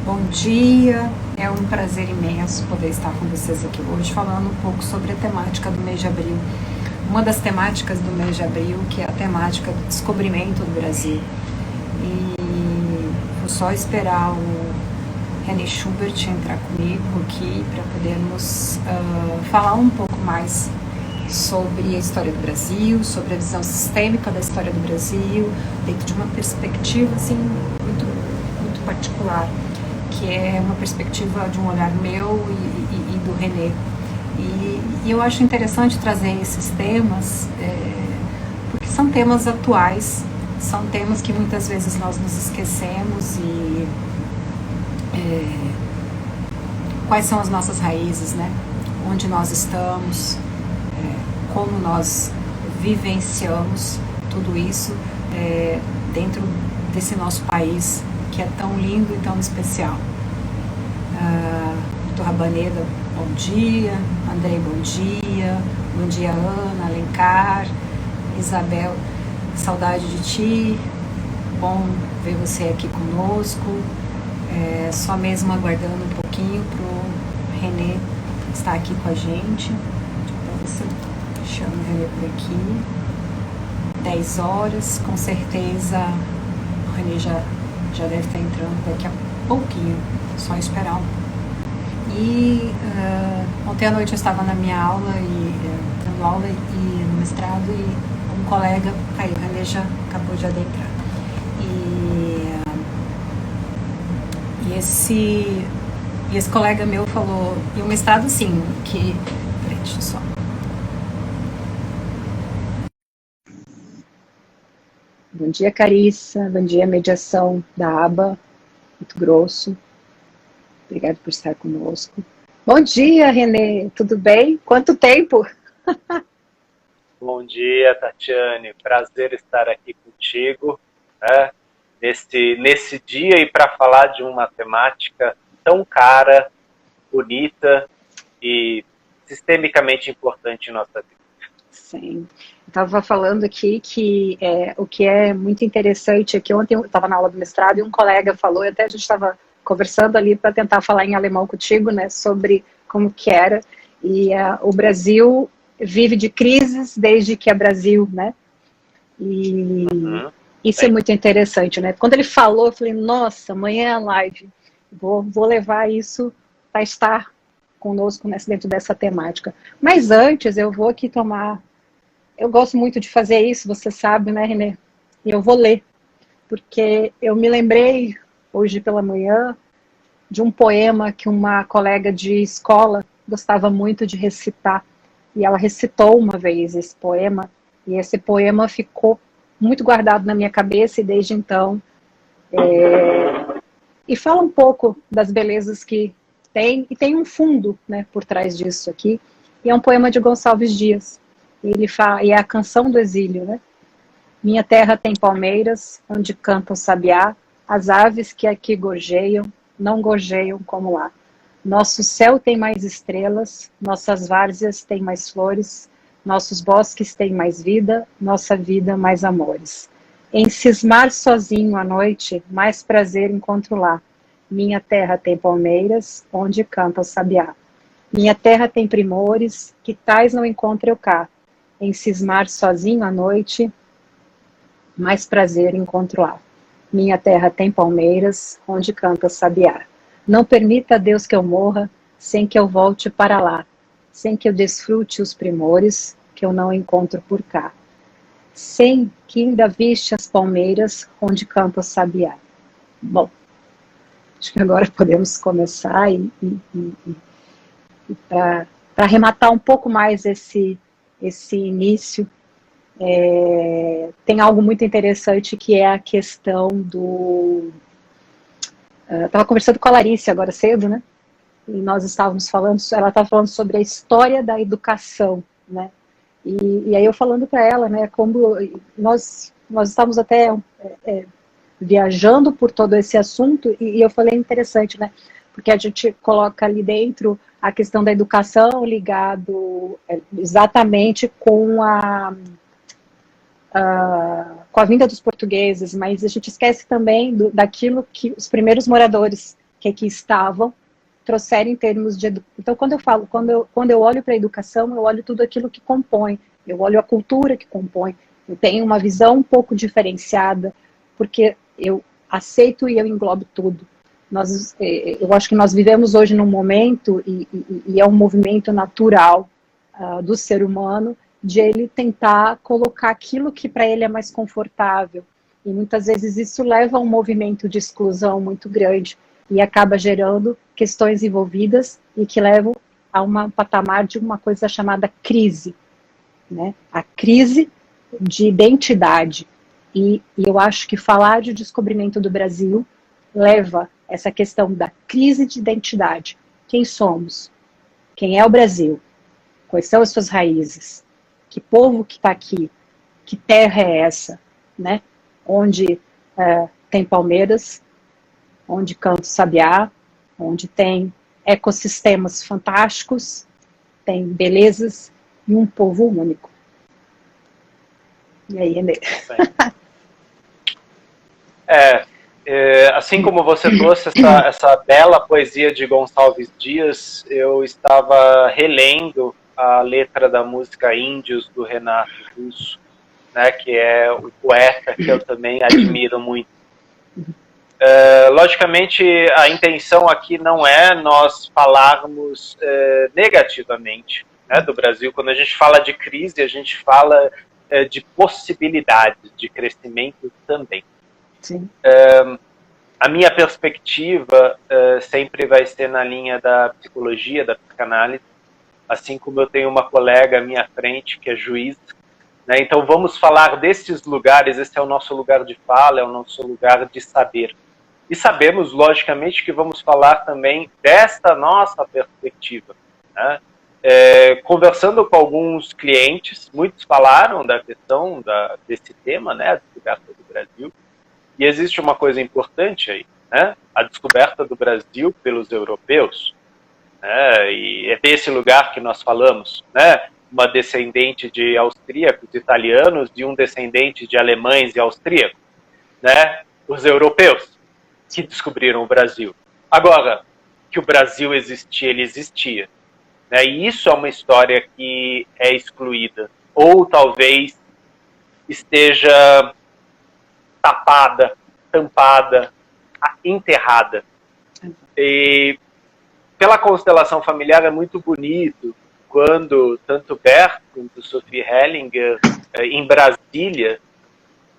Bom dia, é um prazer imenso poder estar com vocês aqui hoje falando um pouco sobre a temática do mês de abril. Uma das temáticas do mês de abril, que é a temática do descobrimento do Brasil. E vou só esperar o René Schubert entrar comigo aqui para podermos falar um pouco mais sobre a história do Brasil, sobre a visão sistêmica da história do Brasil, dentro de uma perspectiva assim, muito particular, que é uma perspectiva de um olhar meu e do René. E eu acho interessante trazer esses temas, porque são temas atuais, são temas que muitas vezes nós nos esquecemos quais são as nossas raízes, né? Onde nós estamos, como nós vivenciamos tudo isso dentro desse nosso país que é tão lindo e tão especial. Doutor Rabaneda, bom dia. Andrei, bom dia Ana, Alencar, Isabel, saudade de ti, bom ver você aqui conosco. Só mesmo aguardando um pouquinho para o René estar aqui com a gente. Deixa eu ver se eu chamo o René por aqui. 10 horas, com certeza o René já deve estar entrando daqui a pouquinho, só esperar um pouco. E ontem à noite eu estava na minha aula, dando aula no mestrado, e um colega, aí o René já acabou de adentrar. E esse colega meu falou, e o mestrado sim, que... Peraí, deixa eu só... Bom dia, Carissa, bom dia, mediação da aba, Mato Grosso. Obrigado por estar conosco. Bom dia, René, tudo bem? Quanto tempo? Bom dia, Tatiane, prazer estar aqui contigo, né? Nesse dia, e para falar de uma temática tão cara, bonita e sistemicamente importante em nossa vida. Sim. Estava falando aqui que o que é muito interessante é que ontem eu estava na aula do mestrado e um colega falou, e até a gente estava conversando ali para tentar falar em alemão contigo, né, sobre como que era, e o Brasil vive de crises desde que é Brasil, né, e isso é muito interessante, né, quando ele falou, eu falei, nossa, amanhã é a live, vou levar isso para estar conosco dentro dessa temática, mas antes eu vou aqui eu gosto muito de fazer isso, você sabe, né, René? E eu vou ler, porque eu me lembrei, hoje pela manhã, de um poema que uma colega de escola gostava muito de recitar. E ela recitou uma vez esse poema, e esse poema ficou muito guardado na minha cabeça, e desde então... E fala um pouco das belezas que tem, e tem um fundo, né, por trás disso aqui, e é um poema de Gonçalves Dias. E é a canção do exílio, né? Minha terra tem palmeiras, onde canta o sabiá, as aves que aqui gorjeiam, não gorjeiam como lá. Nosso céu tem mais estrelas, nossas várzeas têm mais flores, nossos bosques têm mais vida, nossa vida mais amores. Em cismar sozinho à noite, mais prazer encontro lá. Minha terra tem palmeiras, onde canta o sabiá. Minha terra tem primores, que tais não encontro eu cá. Em cismar sozinho à noite, mais prazer encontro lá. Minha terra tem palmeiras, onde canta o sabiá. Não permita a Deus que eu morra, sem que eu volte para lá, sem que eu desfrute os primores, que eu não encontro por cá. Sem que ainda viste as palmeiras, onde canta o sabiá. Bom, acho que agora podemos começar para arrematar um pouco mais esse início, tem algo muito interessante que é a questão do... Estava conversando com a Larissa agora cedo, né? E nós estávamos falando, ela estava falando sobre a história da educação, né? E aí eu falando para ela, né, como nós estávamos até viajando por todo esse assunto, e eu falei interessante, né? Porque a gente coloca ali dentro a questão da educação ligado exatamente com a vinda dos portugueses, mas a gente esquece também daquilo que os primeiros moradores que aqui estavam, trouxeram em termos de educação. Então, quando eu olho para a educação, eu olho tudo aquilo que compõe, eu olho a cultura que compõe, eu tenho uma visão um pouco diferenciada, porque eu aceito e eu englobo tudo. Eu acho que nós vivemos hoje num momento, e é um movimento natural do ser humano, de ele tentar colocar aquilo que para ele é mais confortável. E muitas vezes isso leva a um movimento de exclusão muito grande e acaba gerando questões envolvidas e que levam a um patamar de uma coisa chamada crise, né? A crise de identidade. E eu acho que falar de descobrimento do Brasil leva essa questão da crise de identidade. Quem somos? Quem é o Brasil? Quais são as suas raízes? Que povo que está aqui? Que terra é essa? Né? Onde tem palmeiras, onde canta o sabiá, onde tem ecossistemas fantásticos, tem belezas e um povo único. E aí, Renê? Assim como você trouxe essa bela poesia de Gonçalves Dias, eu estava relendo a letra da música Índios, do Renato Russo, né, que é um poeta que eu também admiro muito. Logicamente, a intenção aqui não é nós falarmos negativamente, né, do Brasil. Quando a gente fala de crise, a gente fala de possibilidades de crescimento também. Sim. A minha perspectiva sempre vai ser na linha da psicologia, da psicanálise, assim como eu tenho uma colega à minha frente que é juiz, né? Então vamos falar desses lugares, esse é o nosso lugar de fala, é o nosso lugar de saber. E sabemos, logicamente, que vamos falar também desta nossa perspectiva, né? Conversando com alguns clientes, muitos falaram da questão desse tema, né, a descoberta do Brasil, e existe uma coisa importante aí, né, a descoberta do Brasil pelos europeus, né, e é desse lugar que nós falamos, né, uma descendente de austríacos, italianos, e um descendente de alemães e austríacos, né, os europeus que descobriram o Brasil. Agora, que o Brasil existia, ele existia. Né? E isso é uma história que é excluída, ou talvez esteja tapada, tampada, enterrada. E pela constelação familiar é muito bonito quando tanto Bert quanto Sophie Hellinger, em Brasília,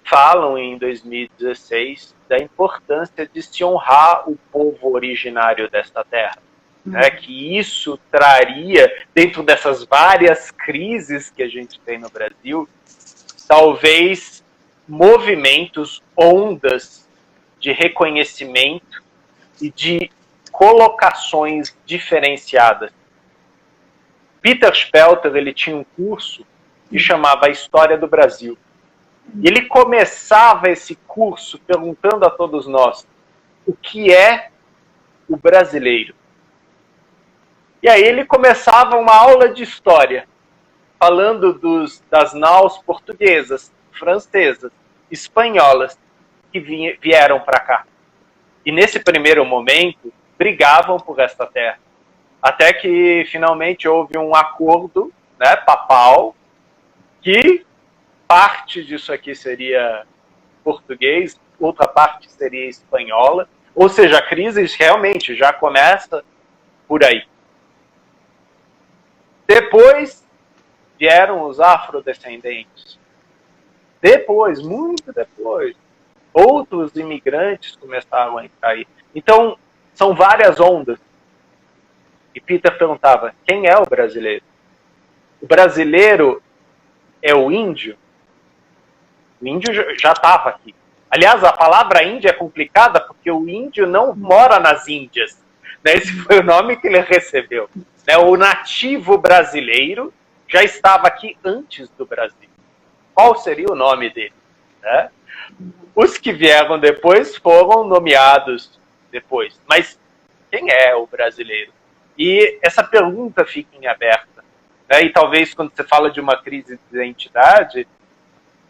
falam em 2016 da importância de se honrar o povo originário desta terra. Né, que isso traria, dentro dessas várias crises que a gente tem no Brasil, talvez movimentos, ondas de reconhecimento e de colocações diferenciadas. Peter Spelter, ele tinha um curso que chamava A História do Brasil. E ele começava esse curso perguntando a todos nós o que é o brasileiro. E aí ele começava uma aula de história, falando das naus portuguesas, francesas, espanholas, que vieram para cá. E nesse primeiro momento, brigavam por esta terra. Até que finalmente houve um acordo, né, papal, que parte disso aqui seria português, outra parte seria espanhola. Ou seja, a crise realmente já começa por aí. Depois vieram os afrodescendentes. Depois, muito depois, outros imigrantes começaram a cair. Então, são várias ondas. E Peter perguntava, quem é o brasileiro? O brasileiro é o índio? O índio já estava aqui. Aliás, a palavra índio é complicada porque o índio não mora nas Índias. Né? Esse foi o nome que ele recebeu. Né? O nativo brasileiro já estava aqui antes do Brasil. Qual seria o nome dele? Né? Os que vieram depois foram nomeados depois. Mas quem é o brasileiro? E essa pergunta fica em aberta. Né? E talvez quando você fala de uma crise de identidade,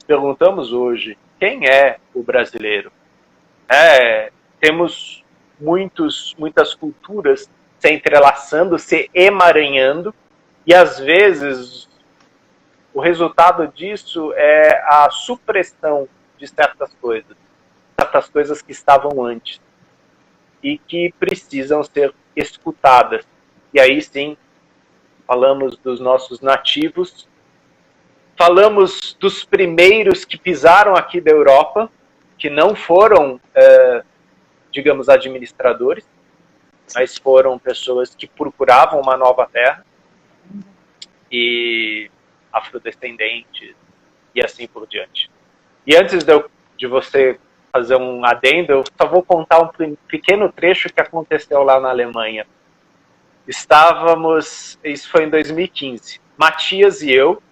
perguntamos hoje, quem é o brasileiro? Temos muitas culturas se entrelaçando, se emaranhando, e às vezes o resultado disso é a supressão de certas coisas que estavam antes e que precisam ser escutadas. E aí sim, falamos dos nossos nativos, falamos dos primeiros que pisaram aqui da Europa, que não foram, digamos, administradores, mas foram pessoas que procuravam uma nova terra, e afrodescendentes, e assim por diante. E antes de você fazer um adendo, eu só vou contar um pequeno trecho que aconteceu lá na Alemanha. Isso foi em 2015, Matias e eu,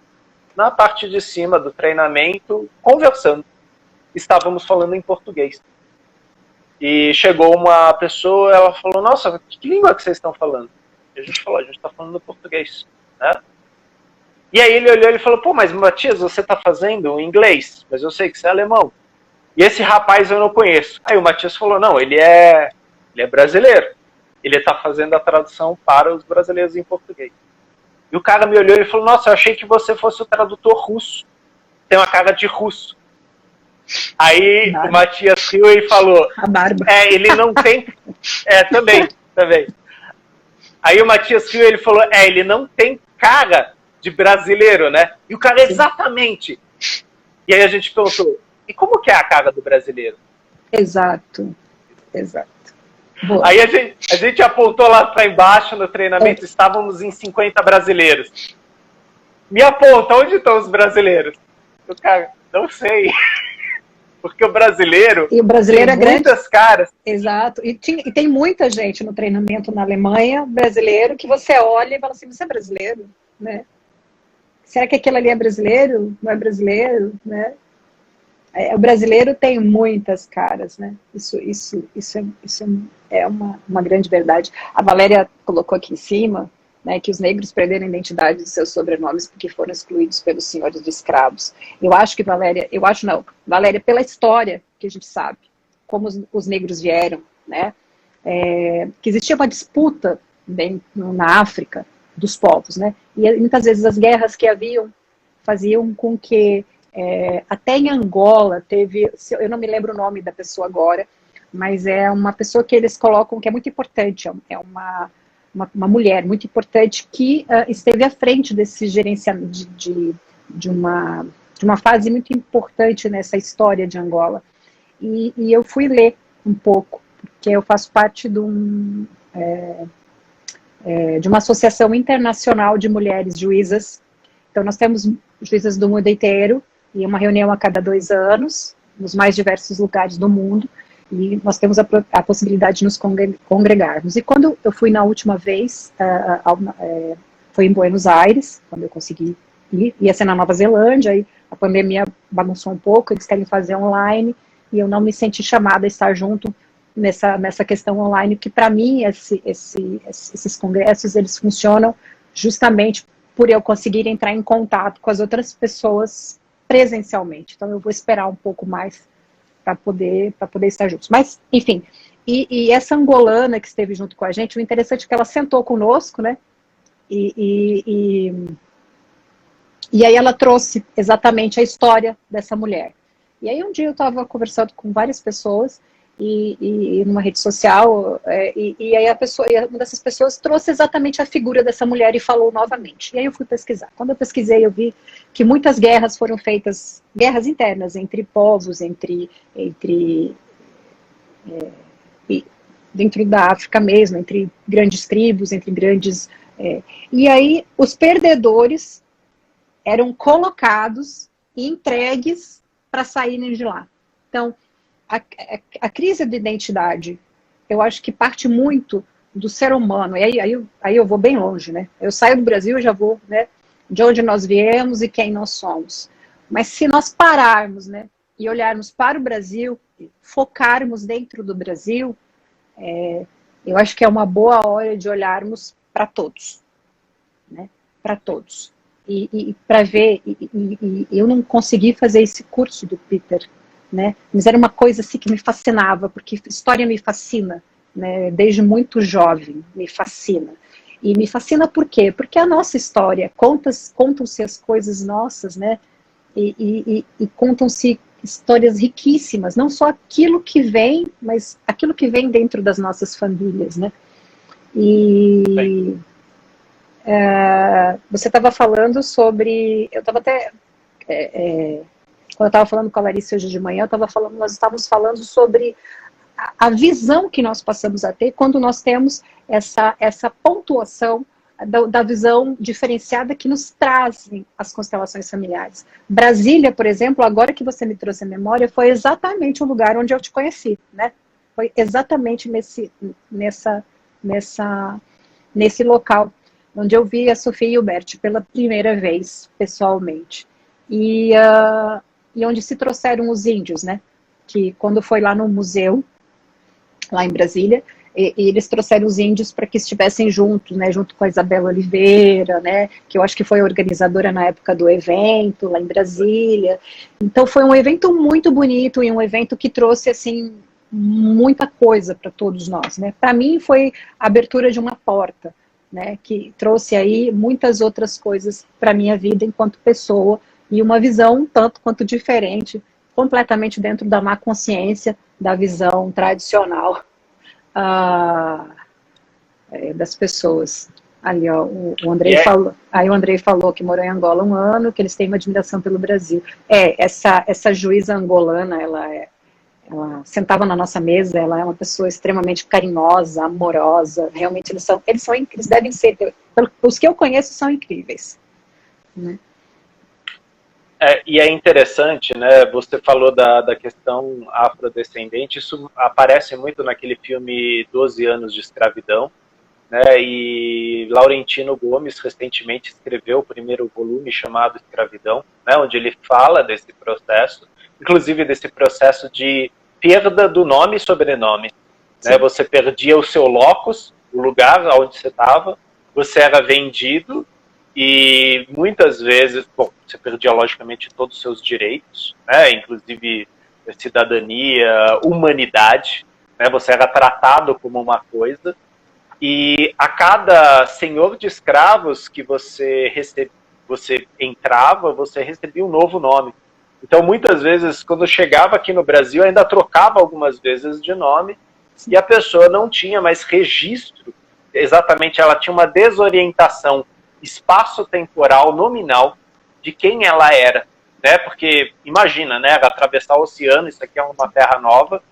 na parte de cima do treinamento, conversando. Estávamos falando em português. E chegou uma pessoa, ela falou, nossa, que língua que vocês estão falando? E a gente falou, a gente está falando português, né? E aí ele olhou e falou, pô, mas Matias, você está fazendo inglês, mas eu sei que você é alemão. E esse rapaz eu não conheço. Aí o Matias falou, não, ele é brasileiro. Ele está fazendo a tradução para os brasileiros em português. E o cara me olhou e falou, nossa, eu achei que você fosse o tradutor russo. Tem uma cara de russo. Aí o Matias riu e falou, a barba. Ele não tem... também. Aí o Matias riu e ele falou, ele não tem cara de brasileiro, né? E o cara, exatamente. E aí a gente perguntou, e como que é a cara do brasileiro? Exato. Boa. Aí a gente apontou lá para embaixo no treinamento, estávamos em 50 brasileiros. Me aponta, onde estão os brasileiros? O cara, não sei. Porque o brasileiro tem é muitas caras. Exato. E tem muita gente no treinamento na Alemanha, brasileiro, que você olha e fala assim, você é brasileiro, né? Será que aquele ali é brasileiro? Não é brasileiro, né? O brasileiro tem muitas caras, né? Isso é uma grande verdade. A Valéria colocou aqui em cima, né, que os negros perderam a identidade de seus sobrenomes porque foram excluídos pelos senhores de escravos. Valéria, pela história que a gente sabe, como os negros vieram, né? Que existia uma disputa na África dos povos, né? E muitas vezes as guerras que haviam faziam com que até em Angola teve, eu não me lembro o nome da pessoa agora, mas é uma pessoa que eles colocam que é muito importante, é uma mulher muito importante que esteve à frente desse gerenciamento de uma fase muito importante nessa história de Angola. E eu fui ler um pouco, porque eu faço parte de uma associação internacional de mulheres juízas. Então nós temos juízas do mundo inteiro, e uma reunião a cada 2 anos, nos mais diversos lugares do mundo, e nós temos a possibilidade de nos congregarmos. E quando eu fui na última vez, foi em Buenos Aires, quando eu consegui ir, ia ser na Nova Zelândia, aí a pandemia bagunçou um pouco, eles querem fazer online, e eu não me senti chamada a estar junto nessa questão online, que para mim esses congressos, eles funcionam justamente por eu conseguir entrar em contato com as outras pessoas presencialmente. Então eu vou esperar um pouco mais para poder estar juntos. Mas, enfim, e essa angolana que esteve junto com a gente, o interessante é que ela sentou conosco, né? E aí ela trouxe exatamente a história dessa mulher. E aí um dia eu estava conversando com várias pessoas, e numa rede social, e aí uma dessas pessoas trouxe exatamente a figura dessa mulher e falou novamente. E aí eu fui pesquisar. Quando eu pesquisei, eu vi que muitas guerras foram feitas, guerras internas entre povos, dentro da África mesmo, entre grandes tribos, entre grandes... E aí os perdedores eram colocados e entregues para saírem de lá. Então, a crise de identidade, eu acho que parte muito do ser humano, e aí eu vou bem longe, né? Eu saio do Brasil e já vou, né, de onde nós viemos e quem nós somos. Mas se nós pararmos, né, e olharmos para o Brasil, focarmos dentro do Brasil, eu acho que é uma boa hora de olharmos para todos, né? Para todos. E para ver, eu não consegui fazer esse curso do Peter, né? Mas era uma coisa assim que me fascinava, porque história me fascina, né, desde muito jovem, me fascina. E me fascina por quê? Porque a nossa história, contam-se as coisas nossas, né, e contam-se histórias riquíssimas, não só aquilo que vem, mas aquilo que vem dentro das nossas famílias, né. E você estava falando sobre, eu estava até, quando eu estava falando com a Larissa hoje de manhã, nós estávamos falando sobre a visão que nós passamos a ter quando nós temos essa pontuação da visão diferenciada que nos trazem as constelações familiares. Brasília, por exemplo, agora que você me trouxe a memória, foi exatamente o lugar onde eu te conheci, né? Foi exatamente nesse local onde eu vi a Sofia e o Bert pela primeira vez, pessoalmente. E onde se trouxeram os índios, né? Que quando foi lá no museu, lá em Brasília, e eles trouxeram os índios para que estivessem juntos, né, junto com a Isabela Oliveira, né, que eu acho que foi a organizadora na época do evento, lá em Brasília. Então foi um evento muito bonito e um evento que trouxe, assim, muita coisa para todos nós, né. Para mim foi a abertura de uma porta, né, que trouxe aí muitas outras coisas para a minha vida enquanto pessoa e uma visão tanto quanto diferente, completamente dentro da má consciência da visão tradicional das pessoas. Ali, ó, o Andrei falou. Aí o Andrei falou que morou em Angola 1 ano, que eles têm uma admiração pelo Brasil. Essa juíza angolana, ela sentava na nossa mesa, ela é uma pessoa extremamente carinhosa, amorosa. Realmente eles devem ser, os que eu conheço são incríveis, né? E é interessante, né? Você falou da questão afrodescendente, isso aparece muito naquele filme 12 anos de escravidão, né? E Laurentino Gomes recentemente escreveu o primeiro volume chamado Escravidão, né? Onde ele fala desse processo, inclusive desse processo de perda do nome e sobrenome, né? Você perdia o seu locus, o lugar onde você estava, você era vendido. E muitas vezes, bom, você perdia logicamente todos os seus direitos, né, inclusive cidadania, humanidade, né, você era tratado como uma coisa, e a cada senhor de escravos que você entrava, você recebia um novo nome. Então muitas vezes, quando chegava aqui no Brasil, ainda trocava algumas vezes de nome, e a pessoa não tinha mais registro, exatamente, ela tinha uma desorientação espaço-temporal nominal de quem ela era, né? Porque imagina, né? Atravessar o oceano, isso aqui é uma terra nova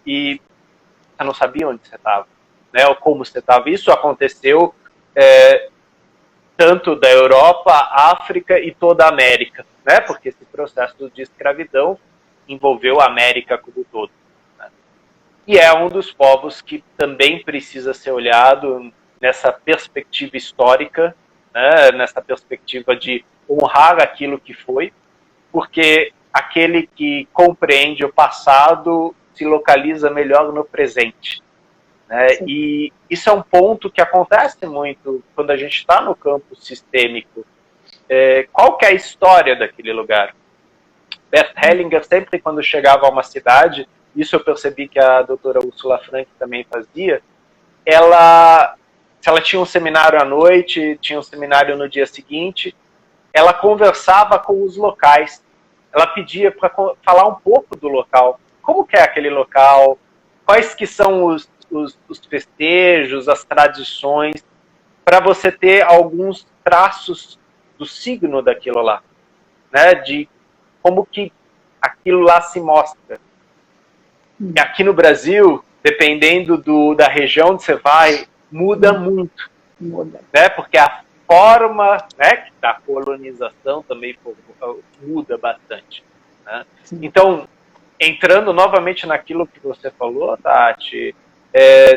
e você não sabia onde você estava, né? Ou como você estava. Isso aconteceu tanto da Europa, África e toda a América, né? Porque esse processo de escravidão envolveu a América como um todo, né? E é um dos povos que também precisa ser olhado nessa perspectiva histórica, né, nessa perspectiva de honrar aquilo que foi, porque aquele que compreende o passado se localiza melhor no presente, né? E isso é um ponto que acontece muito quando a gente está no campo sistêmico. Qual que é a história daquele lugar? Bert Hellinger, sempre quando chegava a uma cidade, isso eu percebi que a doutora Ursula Frank também fazia, se ela tinha um seminário à noite, tinha um seminário no dia seguinte, ela conversava com os locais. Ela pedia para falar um pouco do local. Como que é aquele local? Quais que são os festejos, as tradições, para você ter alguns traços do signo daquilo lá, né? De como que aquilo lá se mostra. E aqui no Brasil, dependendo da região onde você vai, muda muito, né? Porque a forma, né, da colonização também muda bastante, né? Então, entrando novamente naquilo que você falou, Tati,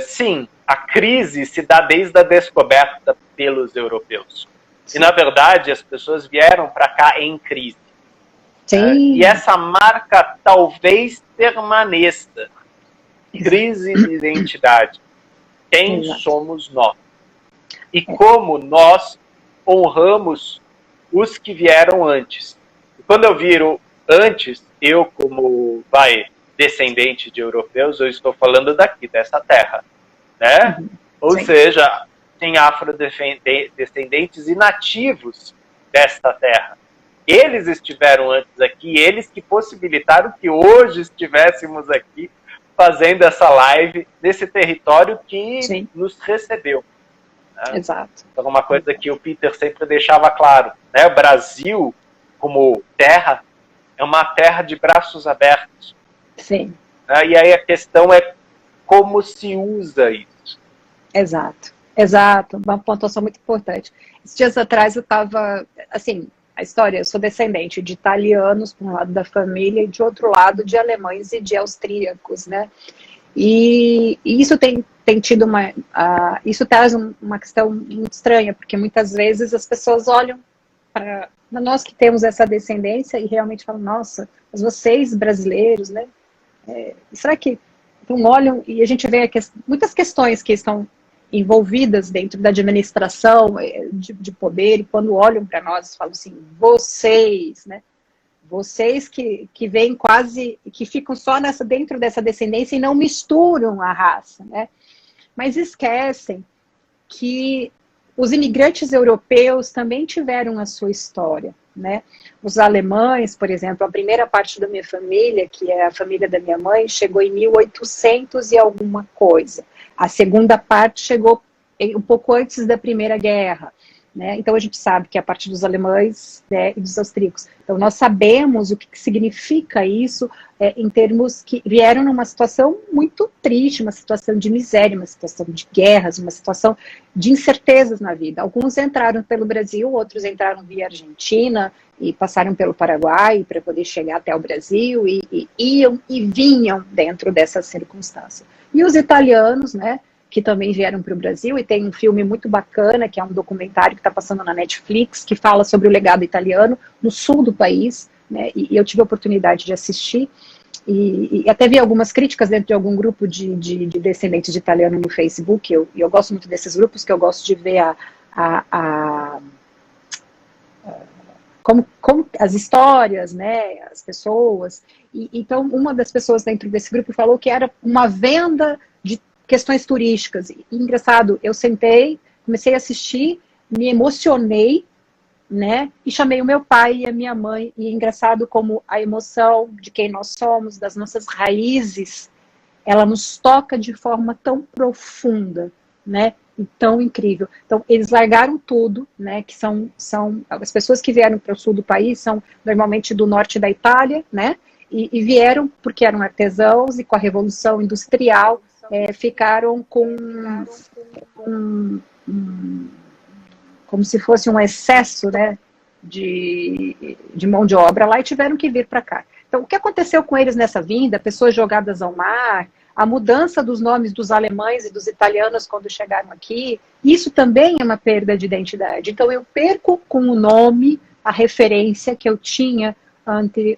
sim, a crise se dá desde a descoberta pelos europeus. Sim. E, na verdade, as pessoas vieram para cá em crise. E essa marca talvez permaneça. Crise de identidade. Quem somos nós? E como nós honramos os que vieram antes. E quando eu viro antes, eu como descendente de europeus, eu estou falando daqui, dessa terra. né? Ou Sim. seja, tem afrodescendentes e nativos desta terra. Eles estiveram antes aqui, eles que possibilitaram que hoje estivéssemos aqui fazendo essa live nesse território que Sim. nos recebeu. Né? Exato. Então, uma coisa que o Peter sempre deixava claro, né? O Brasil, como terra, é uma terra de braços abertos. Sim. Né? E aí a questão é como se usa isso. Exato. Exato. Uma pontuação muito importante. Esses dias atrás eu estava, assim, a história, eu sou descendente de italianos, por um lado da família, e de outro lado de alemães e de austríacos, né? E isso tem tido isso traz uma questão muito estranha, porque muitas vezes as pessoas olham para nós que temos essa descendência e realmente falam, nossa, mas vocês brasileiros, né? Será que não olham? E a gente vê muitas questões que estão envolvidas dentro da administração de poder, e quando olham para nós, falam assim, vocês, né? Vocês que vêm quase, que ficam só dentro dessa descendência e não misturam a raça, né? Mas esquecem que os imigrantes europeus também tiveram a sua história, né? Os alemães, por exemplo, a primeira parte da minha família, que é a família da minha mãe, chegou em 1800 e alguma coisa. A segunda parte chegou um pouco antes da Primeira Guerra. Né? Então a gente sabe que é a partir dos alemães, né, e dos austríacos. Então nós sabemos o que significa isso em termos que vieram numa situação muito triste, uma situação de miséria, uma situação de guerras, uma situação de incertezas na vida. Alguns entraram pelo Brasil, outros entraram via Argentina e passaram pelo Paraguai para poder chegar até o Brasil e iam e vinham dentro dessa circunstância. E os italianos, né, que também vieram para o Brasil, e tem um filme muito bacana, que é um documentário que está passando na Netflix, que fala sobre o legado italiano no sul do país, né, e eu tive a oportunidade de assistir, e até vi algumas críticas dentro de algum grupo de descendentes de italiano no Facebook, eu gosto muito desses grupos, que eu gosto de ver como as histórias, né, as pessoas, então uma das pessoas dentro desse grupo falou que era uma venda de questões turísticas. E, engraçado, eu sentei, comecei a assistir, me emocionei, né? E chamei o meu pai e a minha mãe. E é engraçado como a emoção de quem nós somos, das nossas raízes, ela nos toca de forma tão profunda, né? E tão incrível. Então, eles largaram tudo, né? Que são as pessoas que vieram para o sul do país são normalmente do norte da Itália, né? E vieram porque eram artesãos e com a Revolução Industrial ficaram com como se fosse um excesso, né, de mão de obra lá e tiveram que vir para cá. Então, o que aconteceu com eles nessa vinda? Pessoas jogadas ao mar, a mudança dos nomes dos alemães e dos italianos quando chegaram aqui, isso também é uma perda de identidade. Então, eu perco com o nome a referência que eu tinha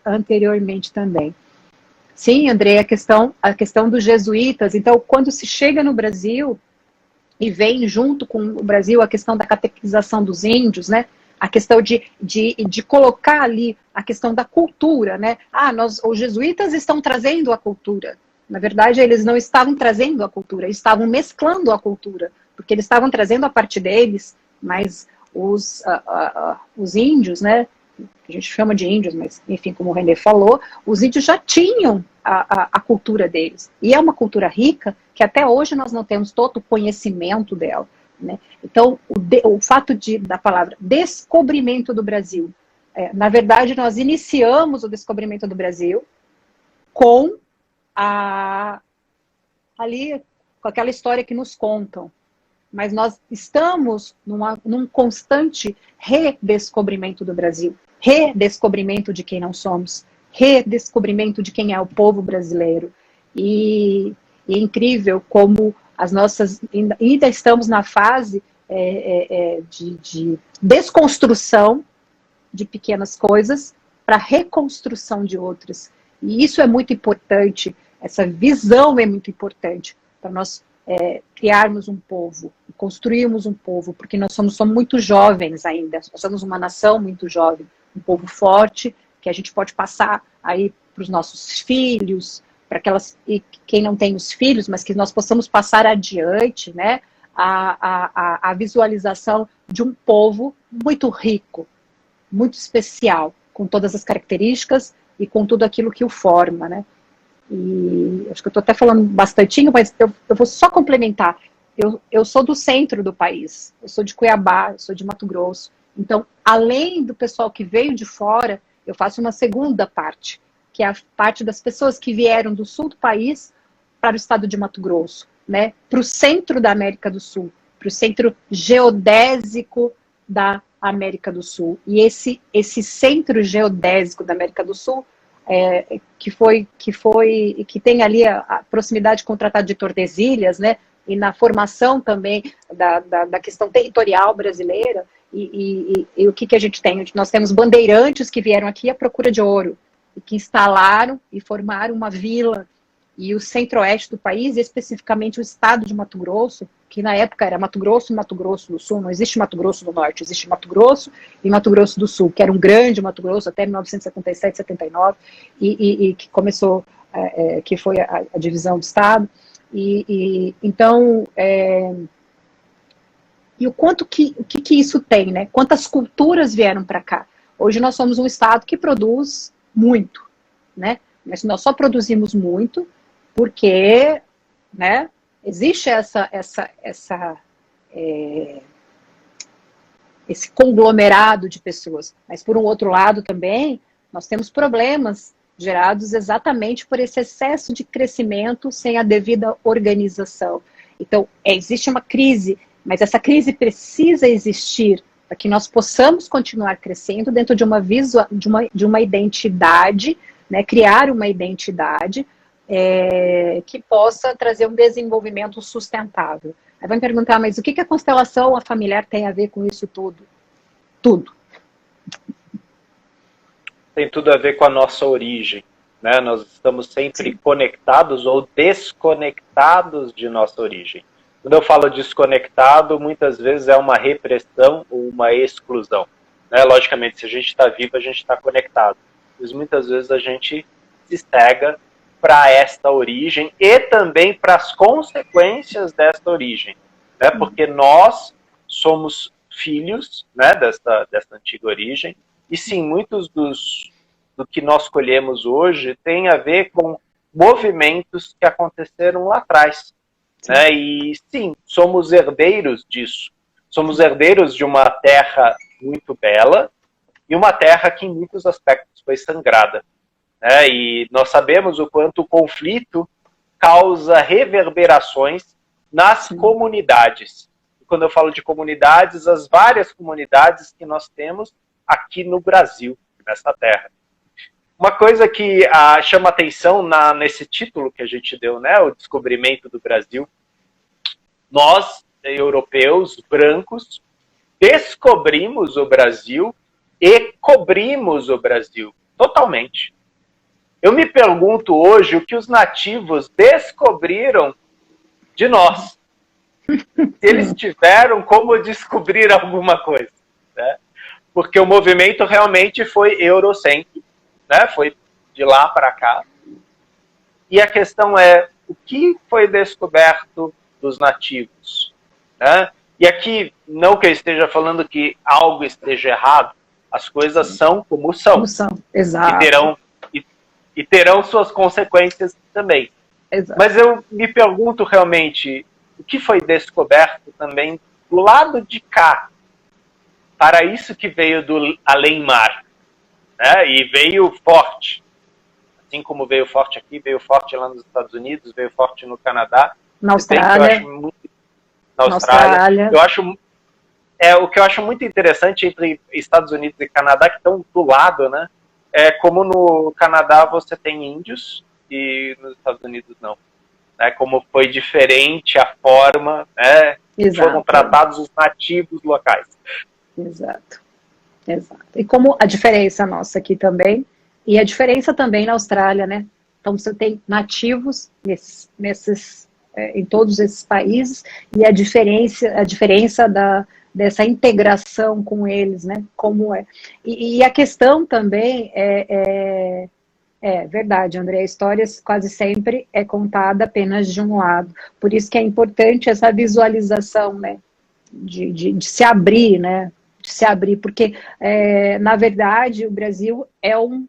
anteriormente também. Sim, André, a questão dos jesuítas. Então, quando se chega no Brasil e vem junto com o Brasil a questão da catequização dos índios, né? A questão de colocar ali a questão da cultura, né? Os jesuítas estão trazendo a cultura. Na verdade, eles não estavam trazendo a cultura, eles estavam mesclando a cultura, porque eles estavam trazendo a parte deles, mas os índios, né? Que a gente chama de índios, mas enfim, como o René falou, os índios já tinham a cultura deles. E é uma cultura rica que até hoje nós não temos todo o conhecimento dela. Né? Então, o fato da palavra descobrimento do Brasil, na verdade, nós iniciamos o descobrimento do Brasil com com aquela história que nos contam. Mas nós estamos num constante redescobrimento do Brasil, redescobrimento de quem não somos, redescobrimento de quem é o povo brasileiro. E é incrível como ainda estamos na fase de desconstrução de pequenas coisas para reconstrução de outras. E isso é muito importante, essa visão é muito importante para nós criarmos um povo, construirmos um povo, porque nós somos muito jovens ainda, nós somos uma nação muito jovem, um povo forte, que a gente pode passar aí para os nossos filhos, para que elas, e quem não tem os filhos, mas que nós possamos passar adiante, né, a visualização de um povo muito rico, muito especial, com todas as características e com tudo aquilo que o forma, né. E acho que eu estou até falando bastantinho, mas eu vou só complementar. Eu sou do centro do país, eu sou de Cuiabá, eu sou de Mato Grosso. Então, além do pessoal que veio de fora, eu faço uma segunda parte, que é a parte das pessoas que vieram do sul do país para o estado de Mato Grosso, né, para o centro da América do Sul, para o centro geodésico da América do Sul. E esse centro geodésico da América do Sul, que tem ali a proximidade com o Tratado de Tordesilhas, né, e na formação também da questão territorial brasileira, e o que a gente tem? Nós temos bandeirantes que vieram aqui à procura de ouro, e que instalaram e formaram uma vila, e o centro-oeste do país, especificamente o estado de Mato Grosso, que na época era Mato Grosso e Mato Grosso do Sul, não existe Mato Grosso do Norte, existe Mato Grosso e Mato Grosso do Sul, que era um grande Mato Grosso até 1977, 79, e que começou, que foi a divisão do estado. Então, e o quanto que isso tem, né? Quantas culturas vieram para cá? Hoje nós somos um estado que produz muito, né? Mas nós só produzimos muito porque, né, existe esse conglomerado de pessoas. Mas, por um outro lado, também, nós temos problemas gerados exatamente por esse excesso de crescimento sem a devida organização. Então, existe uma crise, mas essa crise precisa existir para que nós possamos continuar crescendo dentro de uma identidade, né, criar uma identidade que possa trazer um desenvolvimento sustentável. Aí vai me perguntar, mas o que a constelação familiar tem a ver com isso tudo? Tudo. Tem tudo a ver com a nossa origem, né? Nós estamos sempre conectados ou desconectados de nossa origem. Quando eu falo desconectado, muitas vezes é uma repressão ou uma exclusão, né? Logicamente, se a gente está vivo, a gente está conectado. Mas muitas vezes a gente se cega para esta origem e também para as consequências desta origem, né? Porque nós somos filhos, né, dessa antiga origem, e sim, muitos do que nós colhemos hoje tem a ver com movimentos que aconteceram lá atrás, né? E sim, somos herdeiros disso. Somos herdeiros de uma terra muito bela e uma terra que em muitos aspectos foi sangrada, né? E nós sabemos o quanto o conflito causa reverberações nas comunidades. E quando eu falo de comunidades, as várias comunidades que nós temos aqui no Brasil, nessa terra. Uma coisa que chama atenção nesse título que a gente deu, né, o descobrimento do Brasil, nós, europeus, brancos, descobrimos o Brasil e cobrimos o Brasil totalmente. Eu me pergunto hoje o que os nativos descobriram de nós. Se eles tiveram como descobrir alguma coisa, né? Porque o movimento realmente foi eurocêntrico, né? Foi de lá para cá. E a questão é, o que foi descoberto dos nativos, né? E aqui, não que eu esteja falando que algo esteja errado, as coisas são como são. Como são, exato. E terão suas consequências também. Exato. Mas eu me pergunto realmente, o que foi descoberto também do lado de cá, para isso que veio do além-mar, né? E veio forte. Assim como veio forte aqui, veio forte lá nos Estados Unidos, veio forte no Canadá. Na Austrália. Na Austrália. O que eu acho muito interessante entre Estados Unidos e Canadá, que estão do lado, né? É como no Canadá você tem índios e nos Estados Unidos não. Né? Como foi diferente a forma, né? Foram tratados os nativos locais. Exato. E como a diferença nossa aqui também, e a diferença também na Austrália, né? Então você tem nativos em todos esses países, e a diferença dessa integração com eles, né? Como é. E a questão também É verdade, André. A história quase sempre é contada apenas de um lado. Por isso que é importante essa visualização, né? De se abrir, né? De se abrir, porque, na verdade, o Brasil é um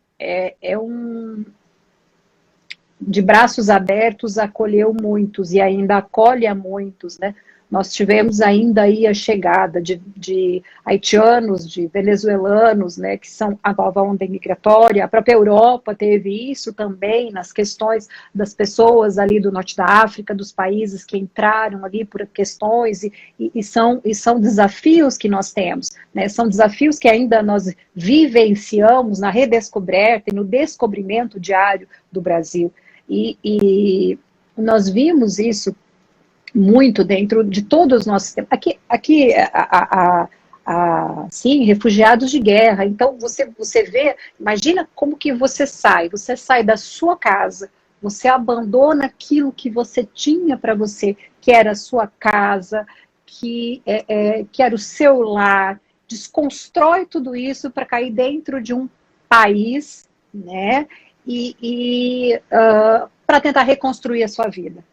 de braços abertos, acolheu muitos e ainda acolhe a muitos, né? Nós tivemos ainda aí a chegada de haitianos, de venezuelanos, né, que são a nova onda migratória. A própria Europa teve isso também nas questões das pessoas ali do norte da África, dos países que entraram ali por questões, e são desafios que nós temos, né? São desafios que ainda nós vivenciamos na redescoberta e no descobrimento diário do Brasil. E nós vimos isso muito dentro de todos os nossos sistemas. Aqui sim, refugiados de guerra. Então, você vê, imagina como que você sai da sua casa, você abandona aquilo que você tinha para você, que era a sua casa, que era o seu lar, desconstrói tudo isso para cair dentro de um país, né? Para tentar reconstruir a sua vida,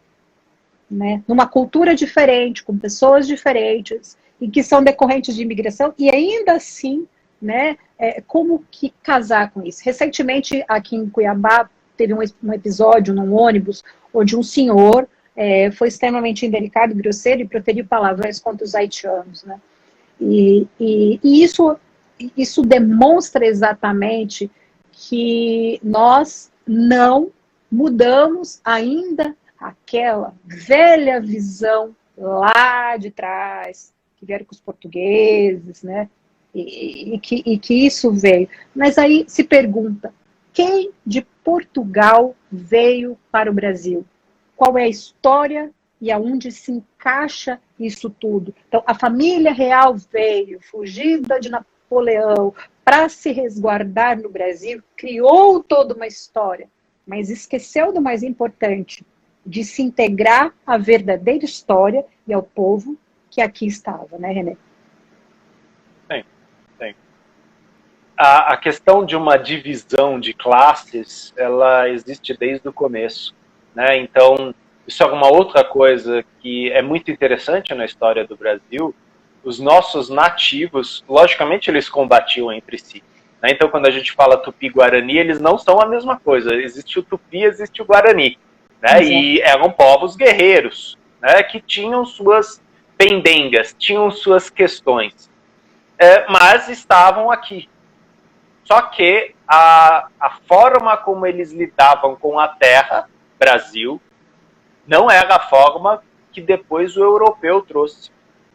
né? Numa cultura diferente, com pessoas diferentes, e que são decorrentes de imigração, e ainda assim, né, como que casar com isso? Recentemente, aqui em Cuiabá, teve um episódio num ônibus, onde um senhor foi extremamente indelicado e grosseiro e proferiu palavrões contra os haitianos, né? E isso demonstra exatamente que nós não mudamos ainda aquela velha visão lá de trás, que vieram com os portugueses, né? E que isso veio. Mas aí se pergunta, quem de Portugal veio para o Brasil? Qual é a história e aonde se encaixa isso tudo? Então, a família real veio, fugida de Napoleão, para se resguardar no Brasil, criou toda uma história, mas esqueceu do mais importante, de se integrar à verdadeira história e ao povo que aqui estava, né, René? Sim. A questão de uma divisão de classes, ela existe desde o começo, né? Então, isso é uma outra coisa que é muito interessante na história do Brasil. Os nossos nativos, logicamente, eles combatiam entre si, né? Então, quando a gente fala Tupi-Guarani, eles não são a mesma coisa. Existe o Tupi, existe o Guarani, né? E eram povos guerreiros, né? Que tinham suas pendengas, tinham suas questões, mas estavam aqui. Só que a forma como eles lidavam com a terra, Brasil, não era a forma que depois o europeu trouxe,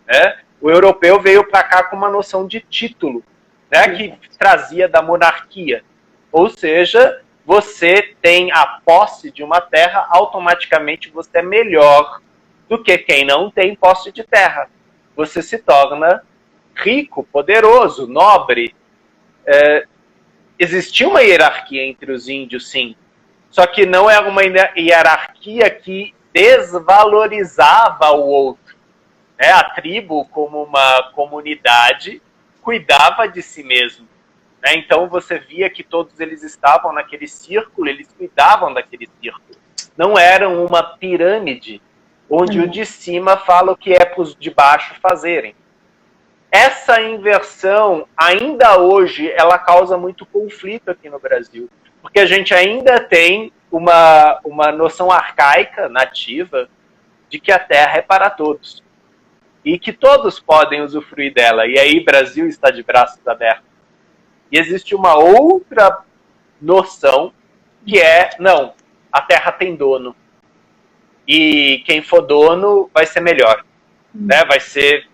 né? O europeu veio para cá com uma noção de título, né, que trazia da monarquia. Ou seja, você tem a posse de uma terra, automaticamente você é melhor do que quem não tem posse de terra. Você se torna rico, poderoso, nobre. Existia uma hierarquia entre os índios, sim. Só que não era uma hierarquia que desvalorizava o outro. A tribo, como uma comunidade, cuidava de si mesmo. Então você via que todos eles estavam naquele círculo, eles cuidavam daquele círculo. Não eram uma pirâmide, onde o de cima fala o que é para os de baixo fazerem. Essa inversão, ainda hoje, ela causa muito conflito aqui no Brasil, porque a gente ainda tem uma noção arcaica, nativa, de que a terra é para todos e que todos podem usufruir dela. E aí o Brasil está de braços abertos. E existe uma outra noção que não, a terra tem dono. E quem for dono vai ser melhor. Né? Vai ser...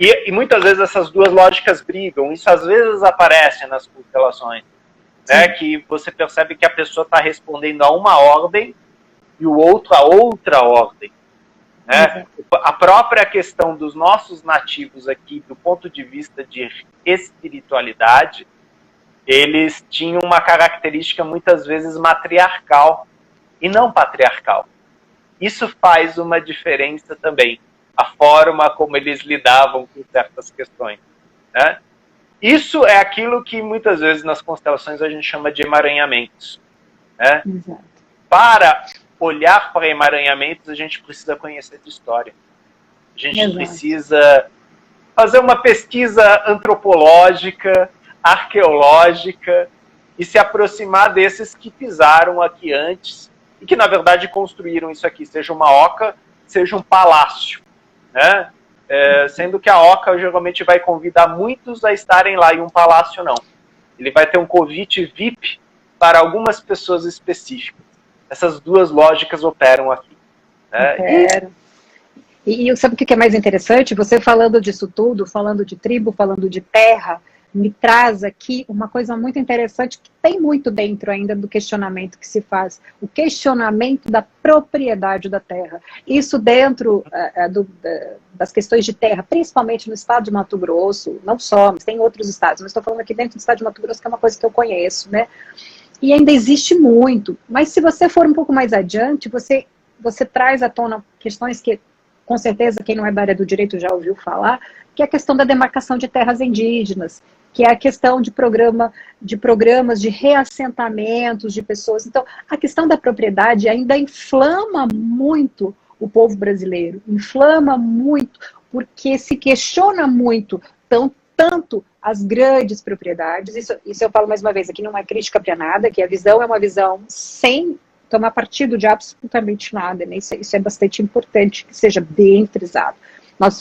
E muitas vezes essas duas lógicas brigam. Isso às vezes aparece nas constelações. Né? Que você percebe que a pessoa está respondendo a uma ordem e o outro a outra ordem. Né? A própria questão dos nossos nativos aqui, do ponto de vista de espiritualidade, eles tinham uma característica muitas vezes matriarcal e não patriarcal. Isso faz uma diferença também, a forma como eles lidavam com certas questões. Né? Isso é aquilo que muitas vezes nas constelações a gente chama de emaranhamentos. Né? Exato. Para olhar para emaranhamentos, a gente precisa conhecer de história. A gente precisa fazer uma pesquisa antropológica, arqueológica, e se aproximar desses que pisaram aqui antes e que, na verdade, construíram isso aqui, seja uma oca, seja um palácio. Né? Sendo que a oca geralmente vai convidar muitos a estarem lá, e um palácio não. Ele vai ter um convite VIP para algumas pessoas específicas. Essas duas lógicas operam aqui. Né? E sabe o que é mais interessante? Você falando disso tudo, falando de tribo, falando de terra, me traz aqui uma coisa muito interessante que tem muito dentro ainda do questionamento que se faz. O questionamento da propriedade da terra. Isso dentro das questões de terra, principalmente no estado de Mato Grosso, não só, mas tem outros estados, mas estou falando aqui dentro do estado de Mato Grosso, que é uma coisa que eu conheço, né? E ainda existe muito. Mas se você for um pouco mais adiante, você traz à tona questões que, com certeza, quem não é da área do direito já ouviu falar, que é a questão da demarcação de terras indígenas, que é a questão de programas de reassentamentos de pessoas. Então, a questão da propriedade ainda inflama muito o povo brasileiro, inflama muito, porque se questiona muito, tanto as grandes propriedades, isso eu falo mais uma vez, aqui não é crítica para nada, que a visão é uma visão sem tomar partido de absolutamente nada, né? Isso é bastante importante que seja bem frisado. Nós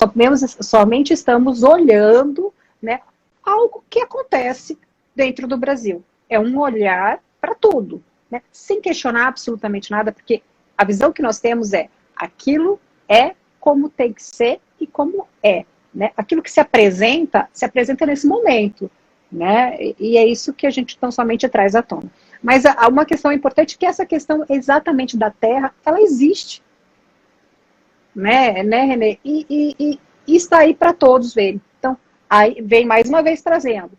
somente estamos olhando, né, algo que acontece dentro do Brasil. É um olhar para tudo, né, sem questionar absolutamente nada, porque a visão que nós temos é aquilo é como tem que ser e como é. Né? Aquilo que se apresenta nesse momento. Né? E é isso que a gente tão somente traz à tona. Mas há uma questão importante, que essa questão exatamente da terra, ela existe. Né, Renê? E está aí para todos verem. Então, aí vem mais uma vez trazendo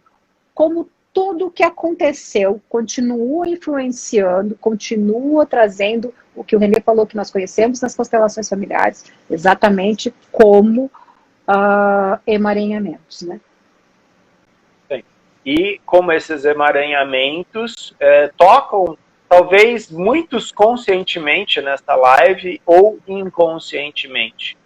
como tudo o que aconteceu continua influenciando, continua trazendo o que o Renê falou que nós conhecemos nas constelações familiares, exatamente como emaranhamentos, né? Sim. E como esses emaranhamentos tocam, talvez muitos conscientemente nesta live ou inconscientemente.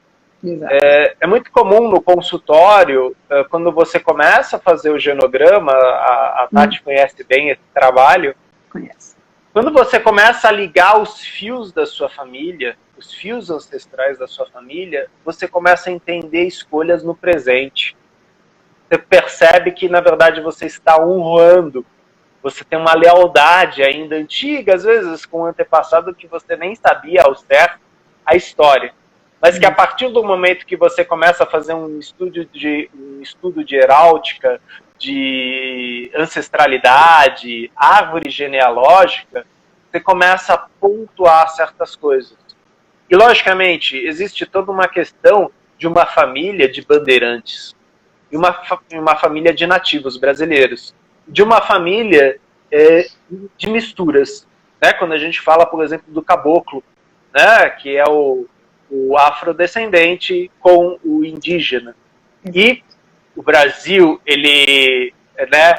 É muito comum no consultório, quando você começa a fazer o genograma, a Tati conhece bem esse trabalho. Conhece. Quando você começa a ligar os fios da sua família, os fios ancestrais da sua família, você começa a entender escolhas no presente. Você percebe que, na verdade, você está honrando. Você tem uma lealdade ainda antiga, às vezes, com o antepassado que você nem sabia ao certo a história. Mas que a partir do momento que você começa a fazer um estudo de heráldica, de ancestralidade, árvore genealógica, você começa a pontuar certas coisas. E, logicamente, existe toda uma questão de uma família de bandeirantes, e uma família de nativos brasileiros, de uma família de misturas. Né? Quando a gente fala, por exemplo, do caboclo, né? Que é o afrodescendente com o indígena. E o Brasil, ele, né,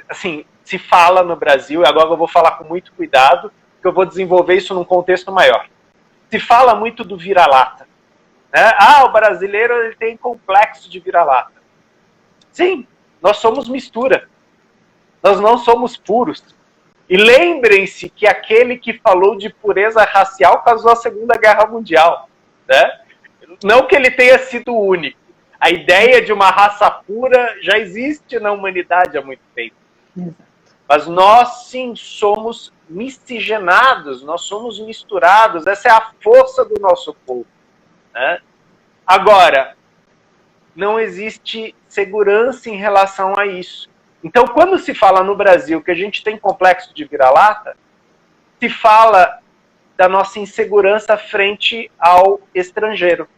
assim, se fala no Brasil, e agora eu vou falar com muito cuidado, porque eu vou desenvolver isso num contexto maior. Se fala muito do vira-lata. Né? O brasileiro ele tem complexo de vira-lata. Sim, nós somos mistura. Nós não somos puros. E lembrem-se que aquele que falou de pureza racial causou a Segunda Guerra Mundial. Né? Não que ele tenha sido único. A ideia de uma raça pura já existe na humanidade há muito tempo. Mas nós, sim, somos miscigenados, nós somos misturados. Essa é a força do nosso povo. Né? Agora, não existe segurança em relação a isso. Então, quando se fala no Brasil que a gente tem complexo de vira-lata, se fala da nossa insegurança frente ao estrangeiro,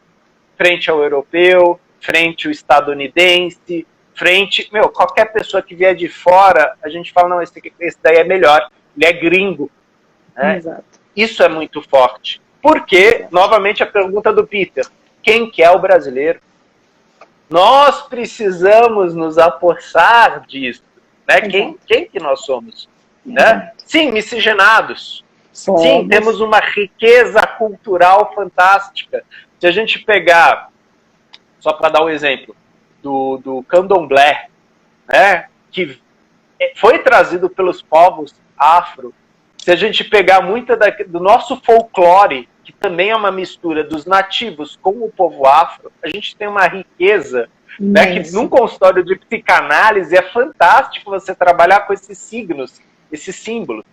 frente ao europeu, frente ao estadunidense, frente... qualquer pessoa que vier de fora, a gente fala, não, esse daí é melhor, ele é gringo. Né? Exato. Isso é muito forte. Porque, novamente, a pergunta do Peter, quem que é o brasileiro? Nós precisamos nos apossar disso. Né? Quem que nós somos? Né? Sim, miscigenados. Somos. Sim, temos uma riqueza cultural fantástica. Se a gente pegar, só para dar um exemplo, do candomblé, né, que foi trazido pelos povos afro, se a gente pegar muita do nosso folclore, que também é uma mistura dos nativos com o povo afro, a gente tem uma riqueza, né, que num consultório de psicanálise é fantástico você trabalhar com esses signos, esses símbolos.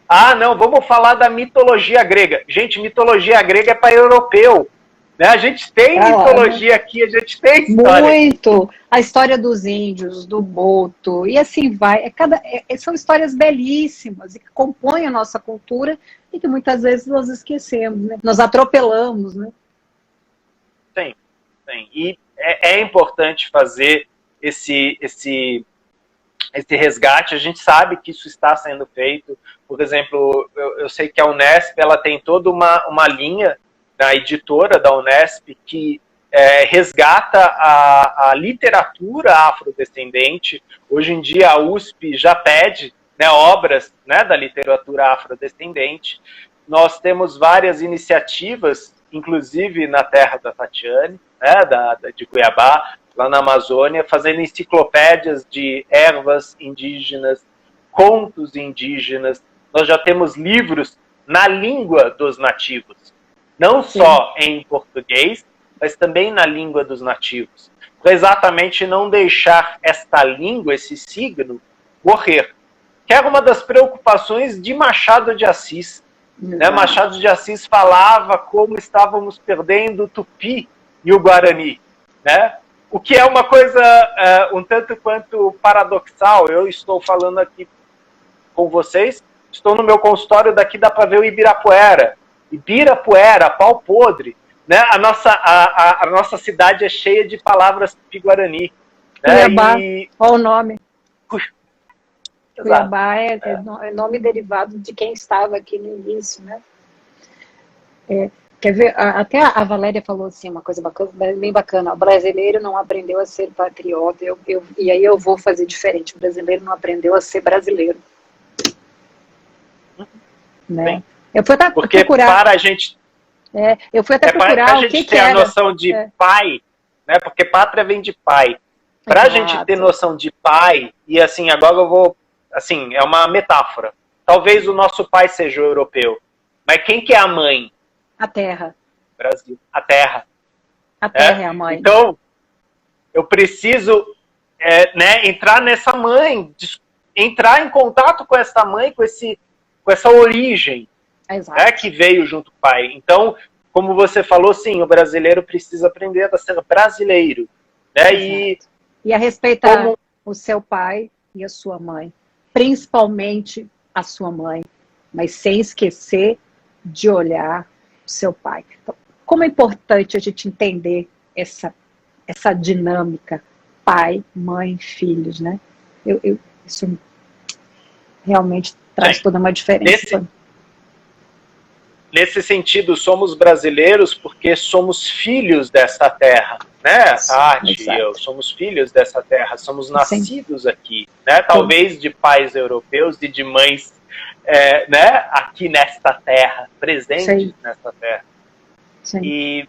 Ah, não, vamos falar da mitologia grega. Gente, mitologia grega é para europeu. Né? A gente tem mitologia aqui, a gente tem história. Muito! A história dos índios, do boto, e assim vai. São histórias belíssimas e que compõem a nossa cultura e que muitas vezes nós esquecemos, né? Nós atropelamos, né? Sim. E é importante fazer esse resgate. A gente sabe que isso está sendo feito. Por exemplo, eu sei que a Unesp ela tem toda uma linha da editora da Unesp que resgata a literatura afrodescendente. Hoje em dia a USP já pede, né, obras, né, da literatura afrodescendente. Nós temos várias iniciativas, inclusive na terra da Tatiane, né, de Cuiabá, lá na Amazônia, fazendo enciclopédias de ervas indígenas, contos indígenas. Nós já temos livros na língua dos nativos, não só em português, mas também na língua dos nativos, para exatamente não deixar esta língua, esse signo, morrer. Que era uma das preocupações de Machado de Assis. Né? Machado de Assis falava como estávamos perdendo o tupi e o guarani, né? O que é uma coisa um tanto quanto paradoxal. Eu estou falando aqui com vocês, estou no meu consultório, daqui dá para ver o Ibirapuera. Ibirapuera, pau podre. Né? A nossa cidade é cheia de palavras tupi-guarani. Né? Cuiabá, qual o nome? Exato. Cuiabá é nome derivado de quem estava aqui no início, né? Quer ver? Até a Valéria falou assim, uma coisa bacana, bem bacana. O brasileiro não aprendeu a ser patriota, e aí eu vou fazer diferente. O brasileiro não aprendeu a ser brasileiro. Né? Eu fui até procurar. Para a gente. Eu fui até procurar o que ter a noção de pai, né? Porque pátria vem de pai. Para a gente ter noção de pai, e assim, agora eu vou. Assim, é uma metáfora. Talvez o nosso pai seja o europeu. Mas quem que é a mãe? A terra. Brasil. A terra. A terra é a mãe. Então, eu preciso né, entrar nessa mãe, entrar em contato com essa mãe, com essa origem, né, que veio junto com o pai. Então, como você falou, sim, o brasileiro precisa aprender a ser brasileiro. Né, e a respeitar o seu pai e a sua mãe. Principalmente a sua mãe. Mas sem esquecer de olhar o seu pai. Então, como é importante a gente entender essa dinâmica pai, mãe, filhos, né? Isso realmente traz toda uma diferença. Nesse sentido, somos brasileiros porque somos filhos dessa terra, né? Tati e eu somos filhos dessa terra, somos nascidos aqui, né? Talvez de pais europeus e de mães né? Aqui nesta terra, presentes nesta terra. E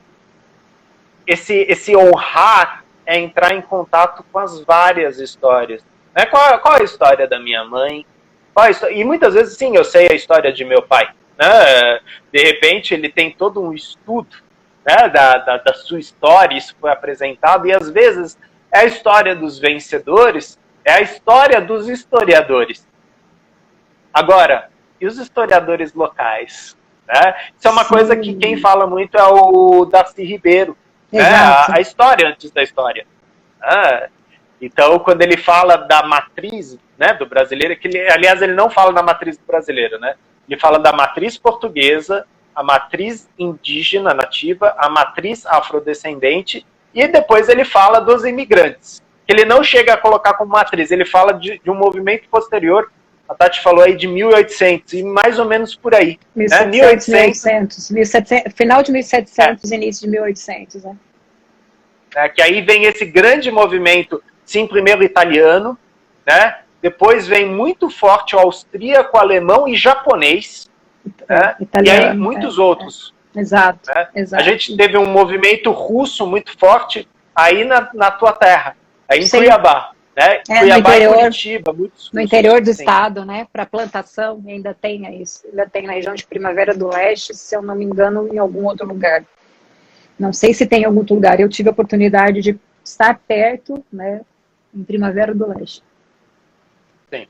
esse honrar é entrar em contato com as várias histórias. Né? Qual é a história da minha mãe? E muitas vezes, sim, eu sei a história de meu pai. Né? De repente, ele tem todo um estudo, né, da sua história, isso foi apresentado, e às vezes é a história dos vencedores, é a história dos historiadores. Agora, e os historiadores locais? Né? Isso é uma coisa que quem fala muito é o Darcy Ribeiro, né? A história antes da história. Então, quando ele fala da matriz, né, do brasileiro, aliás, ele não fala da matriz do brasileiro, né? Ele fala da matriz portuguesa, a matriz indígena nativa, a matriz afrodescendente, e depois ele fala dos imigrantes. Ele não chega a colocar como matriz, ele fala de um movimento posterior. A Tati falou aí de 1800, e mais ou menos por aí. 1700, 1700, final de 1700, início de 1800. Né? né, que aí vem esse grande movimento, sim, primeiro italiano, né, depois vem muito forte o austríaco, alemão e japonês, né, e aí muitos outros. Exato, né? exato. A gente teve um movimento russo muito forte aí na tua terra, aí em Sim. Cuiabá. Né? Cuiabá no interior, e Curitiba, muitos no interior do sim. estado, né? Para plantação, ainda tem isso. Ainda tem na região de Primavera do Leste, se eu não me engano, em algum outro lugar. Não sei se tem em algum outro lugar. Eu tive a oportunidade de estar perto, né? Em Primavera do Leste. Sim.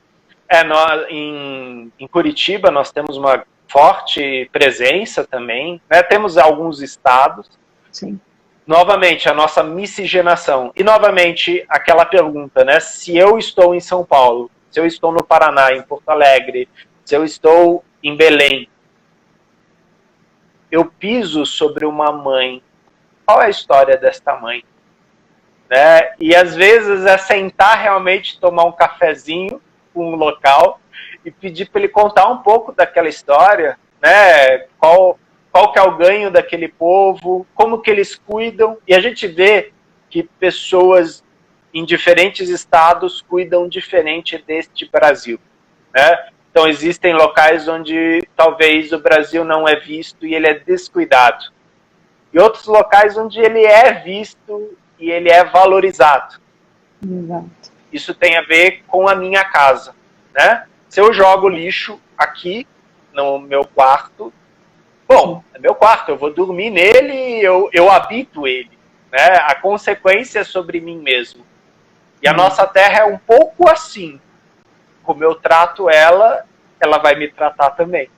Em Curitiba nós temos uma forte presença também, né? Temos alguns estados. Sim. Novamente, a nossa miscigenação. E, novamente, aquela pergunta, né? Se eu estou em São Paulo, se eu estou no Paraná, em Porto Alegre, se eu estou em Belém, eu piso sobre uma mãe. Qual é a história desta mãe? Né? E, às vezes, é sentar realmente, tomar um cafezinho com um local e pedir para ele contar um pouco daquela história, né? Qual que é o ganho daquele povo, como que eles cuidam, e a gente vê que pessoas em diferentes estados cuidam diferente deste Brasil, né? Então existem locais onde talvez o Brasil não é visto e ele é descuidado, e outros locais onde ele é visto e ele é valorizado. Exato. Isso tem a ver com a minha casa, né? Se eu jogo lixo aqui no meu quarto, bom, é meu quarto, eu vou dormir nele, eu habito ele, né? A consequência é sobre mim mesmo. E a nossa terra é um pouco assim. Como eu trato ela, ela vai me tratar também.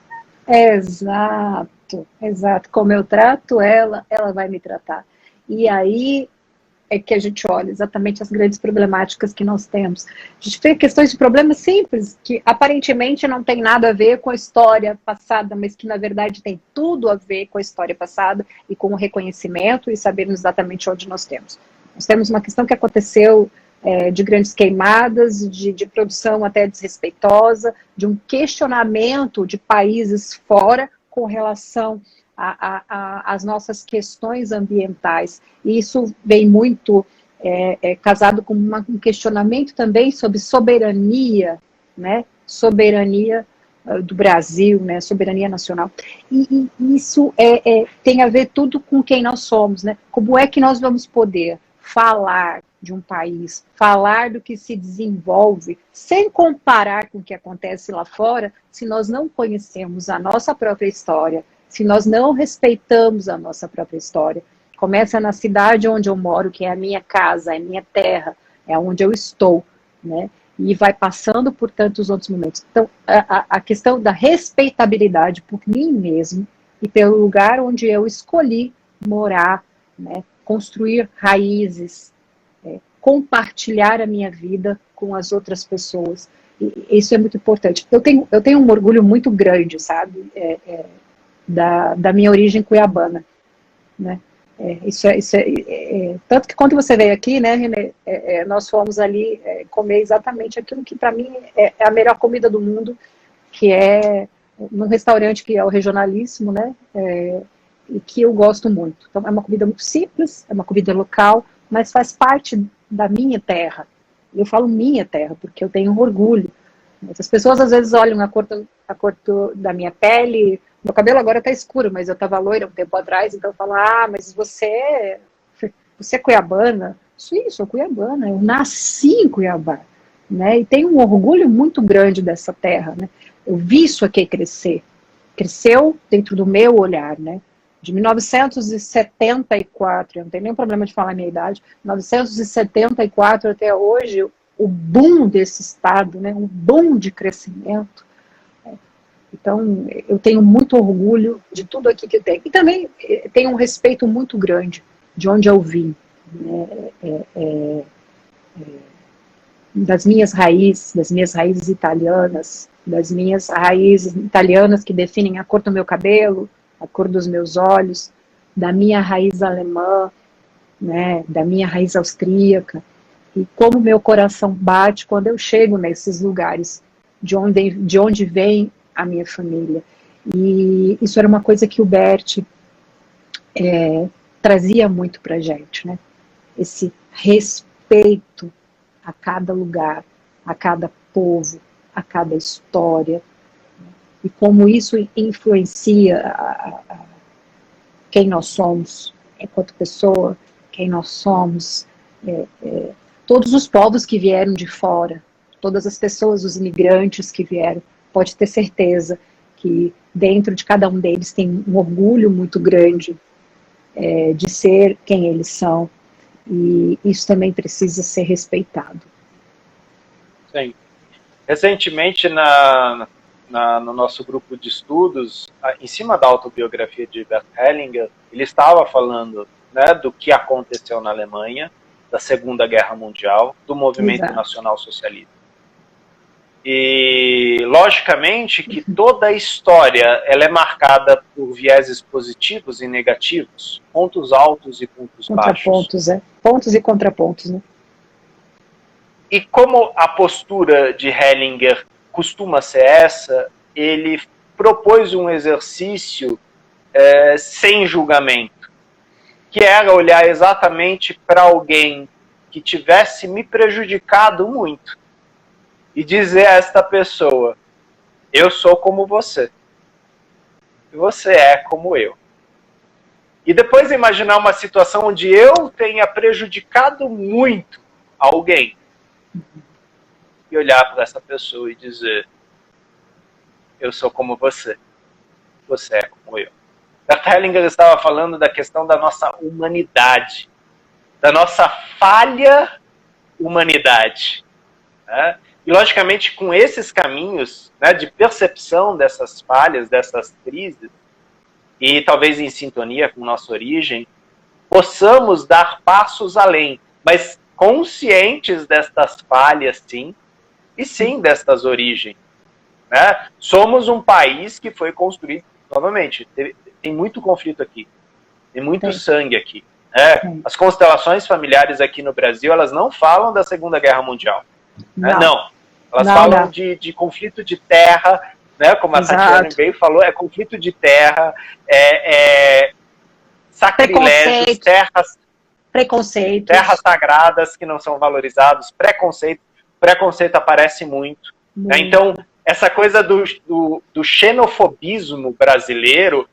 Exato, exato. Como eu trato ela, ela vai me tratar. E aí é que a gente olha exatamente as grandes problemáticas que nós temos. A gente vê questões de problemas simples, que aparentemente não tem nada a ver com a história passada, mas que na verdade tem tudo a ver com a história passada e com o reconhecimento e sabermos exatamente onde nós temos. Nós temos uma questão que aconteceu de grandes queimadas, de produção até desrespeitosa, de um questionamento de países fora com relação as nossas questões ambientais. E isso vem muito casado com um questionamento também sobre soberania, né? Soberania do Brasil, né? Soberania nacional. E isso tem a ver tudo com quem nós somos, né? Como é que nós vamos poder falar de um país, falar do que se desenvolve, sem comparar com o que acontece lá fora, se nós não conhecemos a nossa própria história, se nós não respeitamos a nossa própria história. Começa na cidade onde eu moro, que é a minha casa, é a minha terra, é onde eu estou, né? E vai passando por tantos outros momentos. Então, a questão da respeitabilidade por mim mesmo e pelo lugar onde eu escolhi morar, né? Construir raízes, compartilhar a minha vida com as outras pessoas. E isso é muito importante. Eu tenho um orgulho muito grande, sabe? Da minha origem cuiabana, né? Tanto que quando você veio aqui, né, Renê, nós fomos ali comer exatamente aquilo que para mim é a melhor comida do mundo, que é num restaurante que é o Regionalíssimo, né, e que eu gosto muito. Então é uma comida muito simples, é uma comida local, mas faz parte da minha terra. Eu falo minha terra porque eu tenho orgulho. As pessoas às vezes olham a cor da minha pele. Meu cabelo agora está escuro, mas eu estava loira um tempo atrás, então eu falo, mas você é cuiabana? Sim, sou cuiabana, eu nasci em Cuiabá, né? E tenho um orgulho muito grande dessa terra, né? Eu vi isso aqui crescer, cresceu dentro do meu olhar, né? De 1974, eu não tenho nenhum problema de falar a minha idade, 1974 até hoje, o boom desse estado, né? Um boom de crescimento. Então, eu tenho muito orgulho de tudo aqui que eu tenho. E também tenho um respeito muito grande de onde eu vim, né? Das minhas raízes italianas, das minhas raízes italianas que definem a cor do meu cabelo, a cor dos meus olhos, da minha raiz alemã, né? Da minha raiz austríaca, e como meu coração bate quando eu chego nesses lugares de onde vem a minha família. E isso era uma coisa que o Bert trazia muito pra gente, né? esse respeito a cada lugar, a cada povo, a cada história, e como isso influencia quem nós somos enquanto pessoa, quem nós somos, todos os povos que vieram de fora, todas as pessoas, os imigrantes que vieram, pode ter certeza que dentro de cada um deles tem um orgulho muito grande de ser quem eles são, e isso também precisa ser respeitado. Sim. Recentemente, no nosso grupo de estudos, em cima da autobiografia de Bert Hellinger, ele estava falando, né, do que aconteceu na Alemanha, da Segunda Guerra Mundial, do movimento Exato. nacional socialista. E, logicamente, que toda a história ela é marcada por vieses positivos e negativos, pontos altos e pontos baixos. Contrapontos, pontos e contrapontos, né? E como a postura de Hellinger costuma ser essa, ele propôs um exercício sem julgamento, que era olhar exatamente para alguém que tivesse me prejudicado muito e dizer a esta pessoa: eu sou como você, e você é como eu. E depois imaginar uma situação onde eu tenha prejudicado muito alguém, e olhar para essa pessoa e dizer: eu sou como você, você é como eu. Bert Hellinger estava falando da questão da nossa humanidade, da nossa falha humanidade, né? E, logicamente, com esses caminhos, né, de percepção dessas falhas, dessas crises, e talvez em sintonia com nossa origem, possamos dar passos além, mas conscientes destas falhas, sim, e sim destas origens. Né? Somos um país que foi construído, novamente, tem muito conflito aqui, tem muito sangue aqui. Né? As constelações familiares aqui no Brasil, elas não falam da Segunda Guerra Mundial. Né? Não. Elas falam de conflito de terra, né? Como a Tatiana bem falou, é conflito de terra, sacrilégios, terras sagradas que não são valorizados, preconceito aparece muito. Né? Então, essa coisa do xenofobismo brasileiro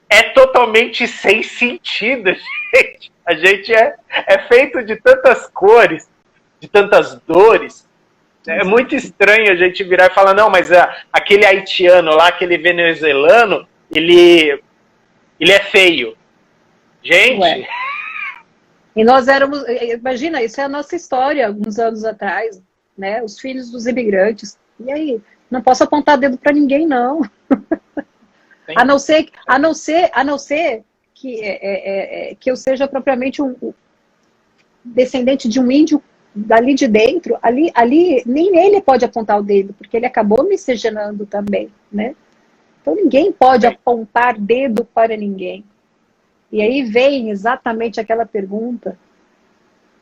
é totalmente sem sentido, gente. A gente é feito de tantas cores, de tantas dores. É muito estranho a gente virar e falar: não, mas aquele haitiano lá, aquele venezuelano, ele é feio. Gente... Ué. E nós éramos... Imagina, isso é a nossa história, alguns anos atrás, né? Os filhos dos imigrantes. E aí? Não posso apontar dedo para ninguém, não. A não ser que eu seja propriamente um descendente de um índio dali de dentro, ali nem ele pode apontar o dedo, porque ele acabou miscigenando também, né? Então ninguém pode apontar dedo para ninguém. E aí vem exatamente aquela pergunta: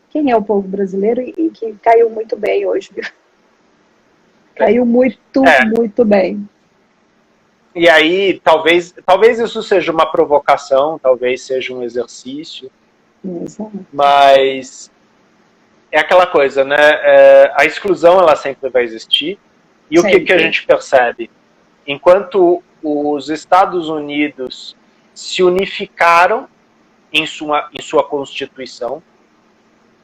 quem é o povo brasileiro? E que caiu muito bem hoje, viu? Caiu muito bem. E aí, talvez isso seja uma provocação, talvez seja um exercício, mas é aquela coisa, né? A exclusão, ela sempre vai existir. E o que a gente percebe? Enquanto os Estados Unidos se unificaram em sua Constituição,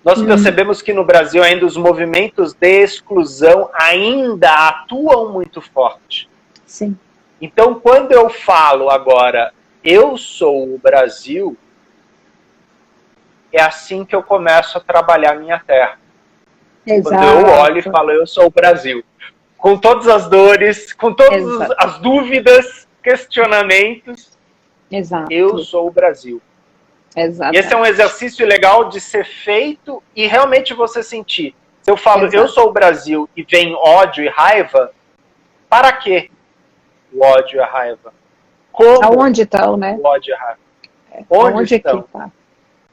nós percebemos que no Brasil ainda os movimentos de exclusão ainda atuam muito forte. Sim. Então, quando eu falo agora, eu sou o Brasil, é assim que eu começo a trabalhar a minha terra. Exato. Quando eu olho e falo, eu sou o Brasil. Com todas as dores, com todas as dúvidas, questionamentos, eu sou o Brasil. Exato. E esse é um exercício legal de ser feito e realmente você sentir. Se eu falo, eu sou o Brasil, e vem ódio e raiva, para quê o ódio e a raiva? Como aonde estão, né? O ódio e a raiva? Onde estão?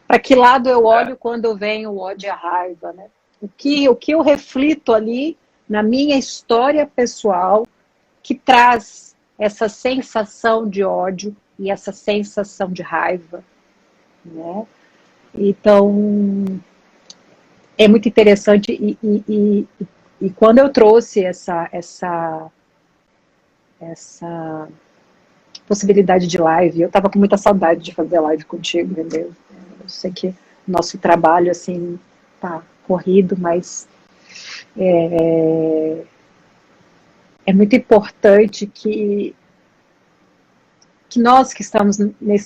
Para que lado eu olho quando vem o ódio e a raiva, né? O que eu reflito ali na minha história pessoal que traz essa sensação de ódio e essa sensação de raiva, né? Então, é muito interessante, e quando eu trouxe essa possibilidade de live, eu estava com muita saudade de fazer live contigo, entendeu? Eu sei que o nosso trabalho, assim, tá corrido, mas é muito importante que nós que estamos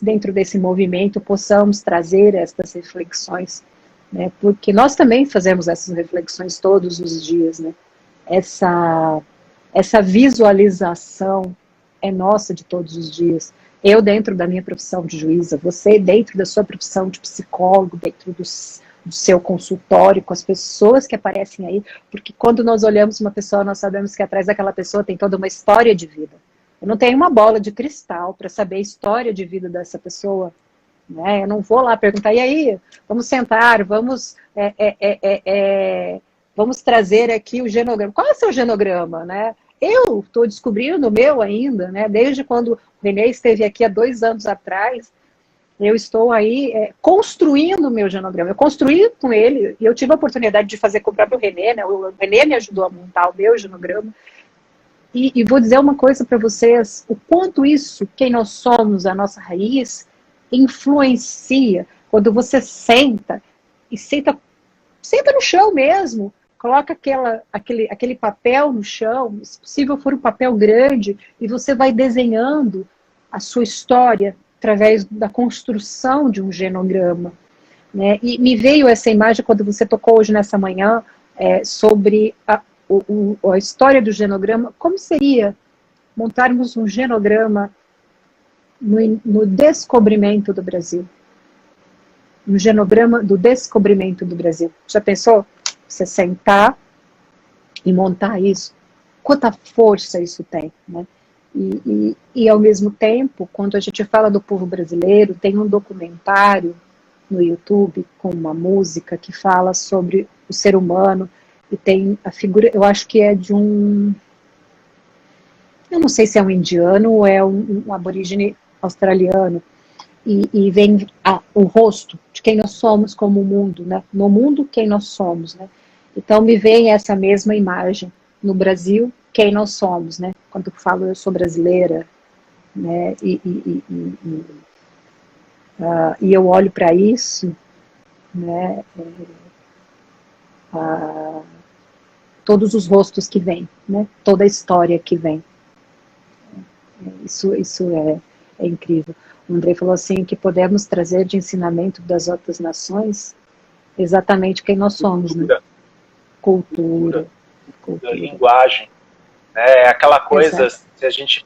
dentro desse movimento possamos trazer essas reflexões, né? Porque nós também fazemos essas reflexões todos os dias, né? Essa visualização é nossa de todos os dias. Eu dentro da minha profissão de juíza, você dentro da sua profissão de psicólogo, dentro do seu consultório, com as pessoas que aparecem aí, porque quando nós olhamos uma pessoa, nós sabemos que atrás daquela pessoa tem toda uma história de vida. Eu não tenho uma bola de cristal para saber a história de vida dessa pessoa, né? Eu não vou lá perguntar, e aí, vamos sentar, vamos trazer aqui o genograma. Qual é o seu genograma, né? Eu estou descobrindo o meu ainda, né? Desde quando o René esteve aqui há 2 anos atrás, eu estou aí construindo o meu genograma. Eu construí com ele, e eu tive a oportunidade de fazer com o próprio René, né? O René me ajudou a montar o meu genograma. E vou dizer uma coisa para vocês, o quanto isso, quem nós somos, a nossa raiz, influencia quando você senta no chão mesmo, coloca aquele papel no chão, se possível for um papel grande, e você vai desenhando a sua história através da construção de um genograma, né? E me veio essa imagem quando você tocou hoje nessa manhã sobre a história do genograma. Como seria montarmos um genograma no descobrimento do Brasil? Um genograma do descobrimento do Brasil. Já pensou? Você sentar e montar isso? Quanta força isso tem, né? E ao mesmo tempo, quando a gente fala do povo brasileiro, tem um documentário no YouTube com uma música que fala sobre o ser humano, e tem a figura, eu acho que é de eu não sei se é um indiano ou é um aborígene australiano, e vem o rosto de quem nós somos como o mundo, né? No mundo, quem nós somos, né? Então me vem essa mesma imagem no Brasil, quem nós somos, né? Quando eu falo eu sou brasileira, né? E eu olho para isso, né? Todos os rostos que vêm, né? Toda a história que vem. Isso é incrível. O André falou assim, que podemos trazer de ensinamento das outras nações exatamente quem nós somos, cultura, né? Cultura. Linguagem. É aquela coisa, Exato. se a gente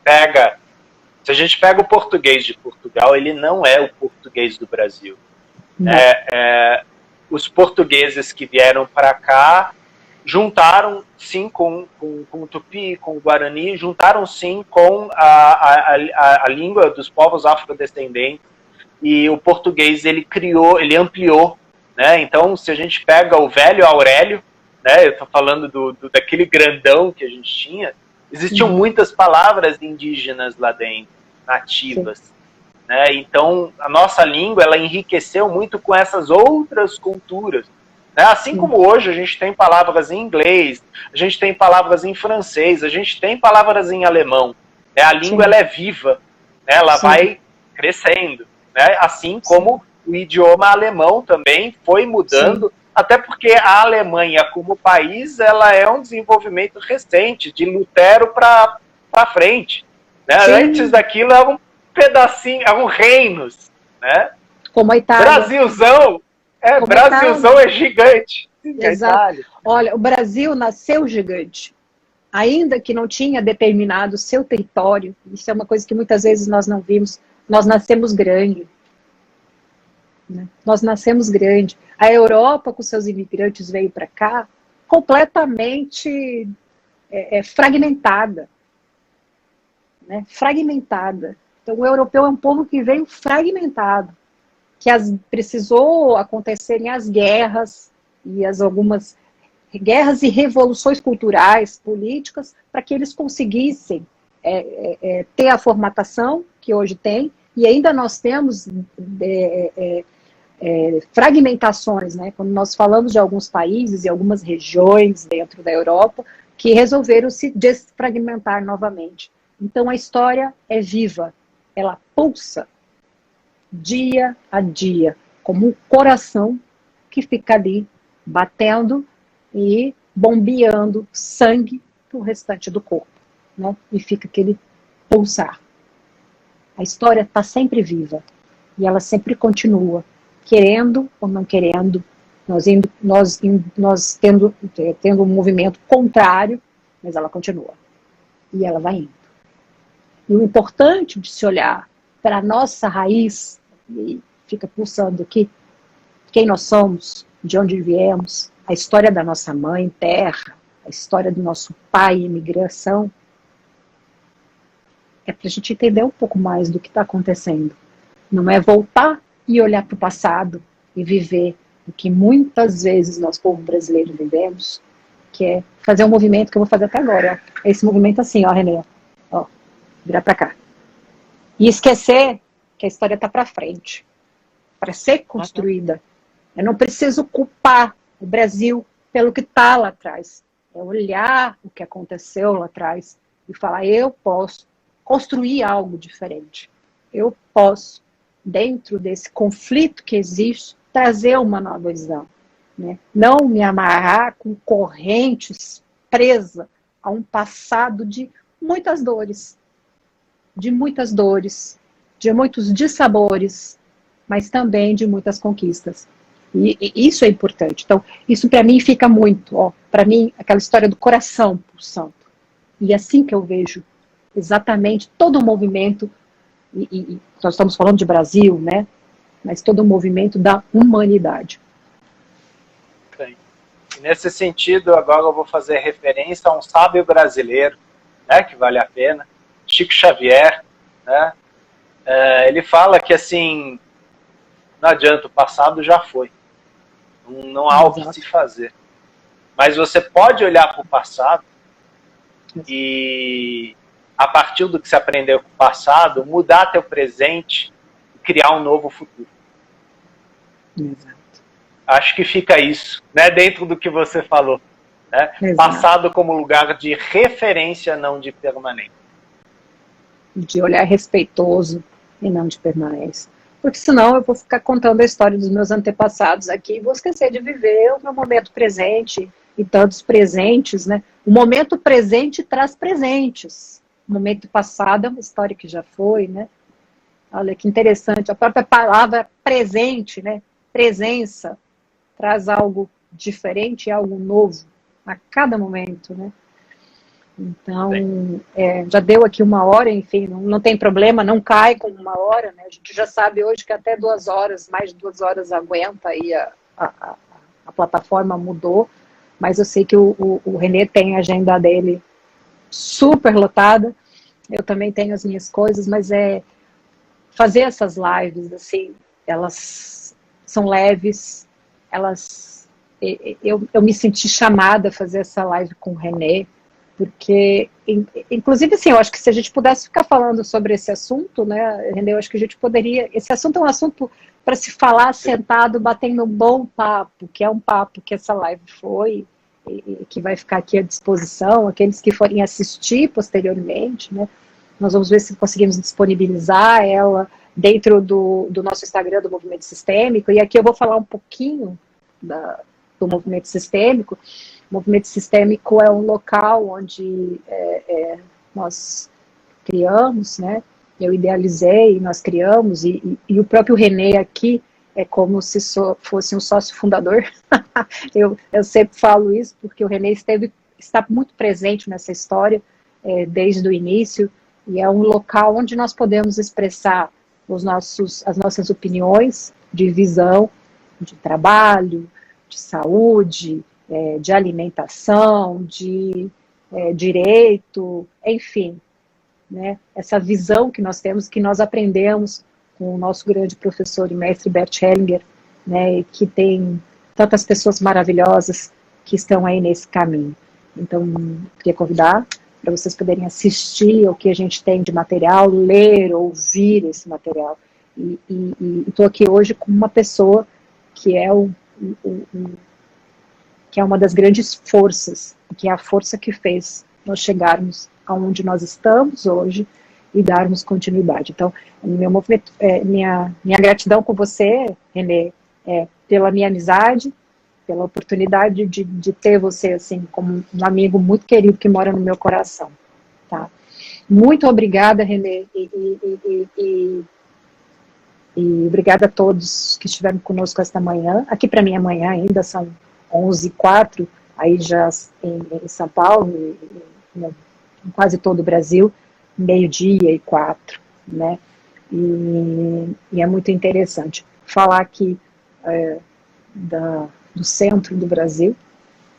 pega o português de Portugal, ele não é o português do Brasil. Os portugueses que vieram para cá juntaram sim com o Tupi, com o Guarani, juntaram sim com a língua dos povos afrodescendentes, e o português ele ampliou, né? Então, se a gente pega o velho Aurélio, né? Eu estou falando daquele grandão que a gente tinha, existiam muitas palavras indígenas lá dentro, nativas, né? Então, a nossa língua ela enriqueceu muito com essas outras culturas. Assim como hoje a gente tem palavras em inglês, a gente tem palavras em francês, a gente tem palavras em alemão. A língua ela é viva, ela vai crescendo. Assim como o idioma alemão também foi mudando, até porque a Alemanha como país ela é um desenvolvimento recente, de Lutero para frente. Antes daquilo era um pedacinho, eram reinos. Como a Itália. Brasilzão! Brasilzão é gigante. Exato. Olha, o Brasil nasceu gigante. Ainda que não tinha determinado o seu território, isso é uma coisa que muitas vezes nós não vimos, nós nascemos grande. Né? Nós nascemos grande. A Europa, com seus imigrantes, veio para cá completamente fragmentada. Né? Fragmentada. Então, o europeu é um povo que veio fragmentado. Que precisou acontecerem as guerras e algumas guerras e revoluções culturais, políticas, para que eles conseguissem ter a formatação que hoje tem, e ainda nós temos fragmentações, né? Quando nós falamos de alguns países e algumas regiões dentro da Europa que resolveram se desfragmentar novamente. Então a história é viva, ela pulsa dia a dia, como um coração que fica ali batendo e bombeando sangue para o restante do corpo, né? E fica aquele pulsar. A história está sempre viva e ela sempre continua, querendo ou não querendo, nós tendo um movimento contrário, mas ela continua e ela vai indo. E o importante de se olhar para a nossa raiz, e fica pulsando aqui, quem nós somos, de onde viemos, a história da nossa mãe, terra, a história do nosso pai, imigração, é para a gente entender um pouco mais do que está acontecendo. Não é voltar e olhar para o passado e viver o que muitas vezes nós, povo brasileiro, vivemos, que é fazer um movimento que eu vou fazer até agora. Ó. Esse movimento assim, ó, Renê, ó, virar para cá. E esquecer que a história está para frente, para ser construída. Eu não preciso culpar o Brasil pelo que está lá atrás. É olhar o que aconteceu lá atrás e falar, eu posso construir algo diferente. Eu posso, dentro desse conflito que existe, trazer uma nova visão. Né? Não me amarrar com correntes presa a um passado de muitas dores, de muitos dissabores, mas também de muitas conquistas. E isso é importante. Então, isso para mim fica muito, para mim, aquela história do coração pulsando. E assim que eu vejo exatamente todo o movimento, e nós estamos falando de Brasil, né? Mas todo o movimento da humanidade. Okay. Nesse sentido, agora eu vou fazer referência a um sábio brasileiro, né, que vale a pena, Chico Xavier, né? Ele fala que assim, não adianta, o passado já foi. Não há o que se fazer. Mas você pode olhar para o passado e, a partir do que você aprendeu com o passado, mudar teu presente e criar um novo futuro. Exato. Acho que fica isso, né, dentro do que você falou. Né? Passado como lugar de referência, não de permanência. De olhar respeitoso e não de permanência. Porque senão eu vou ficar contando a história dos meus antepassados aqui e vou esquecer de viver o meu momento presente e tantos presentes, né? O momento presente traz presentes. O momento passado é uma história que já foi, né? Olha que interessante, a própria palavra presente, né? Presença, traz algo diferente, algo novo a cada momento, né? Então, já deu aqui 1 hora, enfim, não tem problema, não cai com 1 hora, né? A gente já sabe hoje que até 2 horas, mais de 2 horas aguenta, aí a plataforma mudou, mas eu sei que o Renê tem a agenda dele super lotada, eu também tenho as minhas coisas, mas fazer essas lives, assim, elas são leves, eu me senti chamada a fazer essa live com o Renê, porque, inclusive, assim, eu acho que se a gente pudesse ficar falando sobre esse assunto, né, Renê, eu acho que a gente poderia, esse assunto é um assunto para se falar sentado, batendo um bom papo, que é um papo que essa live foi, e que vai ficar aqui à disposição, aqueles que forem assistir posteriormente, né, nós vamos ver se conseguimos disponibilizar ela dentro do nosso Instagram do Movimento Sistêmico, e aqui eu vou falar um pouquinho do Movimento Sistêmico. O Movimento Sistêmico é um local onde nós criamos, né? Eu idealizei, nós criamos, e o próprio Renê aqui é como se fosse um sócio fundador. eu sempre falo isso, porque o Renê está muito presente nessa história desde o início, e é um local onde nós podemos expressar as nossas opiniões de visão, de trabalho, de saúde, de alimentação, de direito, enfim, né? Essa visão que nós temos, que nós aprendemos com o nosso grande professor e mestre Bert Hellinger, né? E que tem tantas pessoas maravilhosas que estão aí nesse caminho. Então, queria convidar para vocês poderem assistir o que a gente tem de material, ler, ouvir esse material. E estou aqui hoje com uma pessoa que é que é uma das grandes forças, que é a força que fez nós chegarmos aonde nós estamos hoje e darmos continuidade. Então, meu movimento, minha gratidão com você, Renê, pela minha amizade, pela oportunidade de ter você assim como um amigo muito querido que mora no meu coração. Tá? Muito obrigada, Renê, e obrigada a todos que estiveram conosco esta manhã. Aqui para mim amanhã ainda são 11h04, aí já em São Paulo, em quase todo o Brasil, 12h04, né? E é muito interessante falar aqui do centro do Brasil,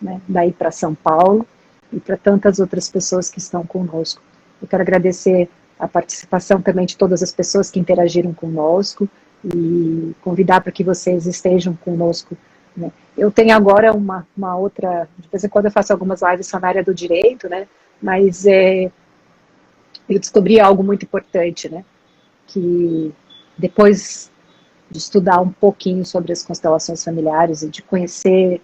né? Daí para São Paulo e para tantas outras pessoas que estão conosco. Eu quero agradecer a participação também de todas as pessoas que interagiram conosco e convidar para que vocês estejam conosco, né? Eu tenho agora uma outra, de vez em quando eu faço algumas lives só na área do direito, né? Mas eu descobri algo muito importante, né? Que depois de estudar um pouquinho sobre as constelações familiares e de conhecer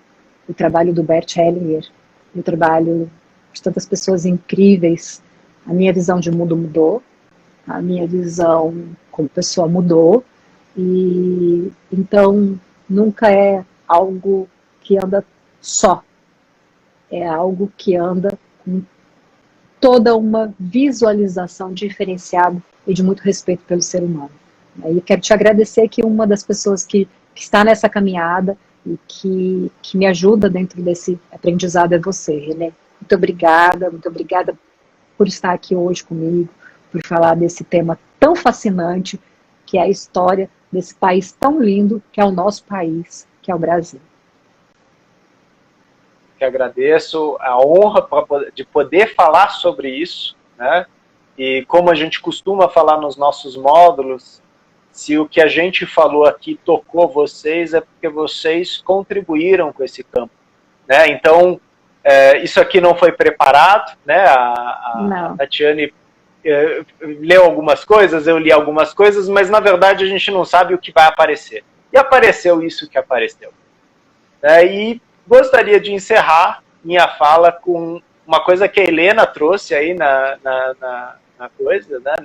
o trabalho do Bert Hellinger, o trabalho de tantas pessoas incríveis, a minha visão de mundo mudou, a minha visão como pessoa mudou, e então nunca é algo que anda só, é algo que anda com toda uma visualização diferenciada e de muito respeito pelo ser humano. E quero te agradecer que uma das pessoas que está nessa caminhada e que me ajuda dentro desse aprendizado é você, Renê. Muito obrigada por estar aqui hoje comigo, por falar desse tema tão fascinante, que é a história desse país tão lindo, que é o nosso país, que é o Brasil. Que agradeço a honra de poder falar sobre isso, né? E como a gente costuma falar nos nossos módulos, se o que a gente falou aqui tocou vocês, é porque vocês contribuíram com esse campo, né? Então, isso aqui não foi preparado, né? A Tatiane leu algumas coisas, eu li algumas coisas, mas na verdade a gente não sabe o que vai aparecer. E apareceu isso que apareceu. E gostaria de encerrar minha fala com uma coisa que a Helena trouxe aí na coisa, né,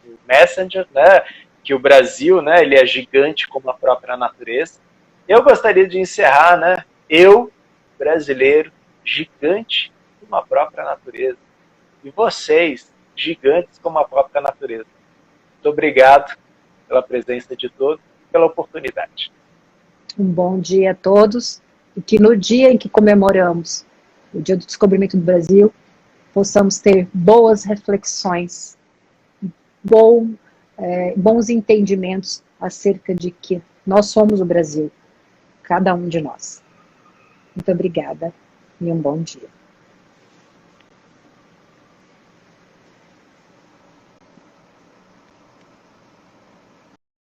no Messenger, né, que o Brasil, né, ele é gigante como a própria natureza. Eu gostaria de encerrar, né, eu, brasileiro, gigante como a própria natureza. E vocês, gigantes como a própria natureza. Muito obrigado pela presença de todos e pela oportunidade. Um bom dia a todos, e que no dia em que comemoramos o Dia do Descobrimento do Brasil, possamos ter boas reflexões, bons entendimentos acerca de que nós somos o Brasil, cada um de nós. Muito obrigada e um bom dia.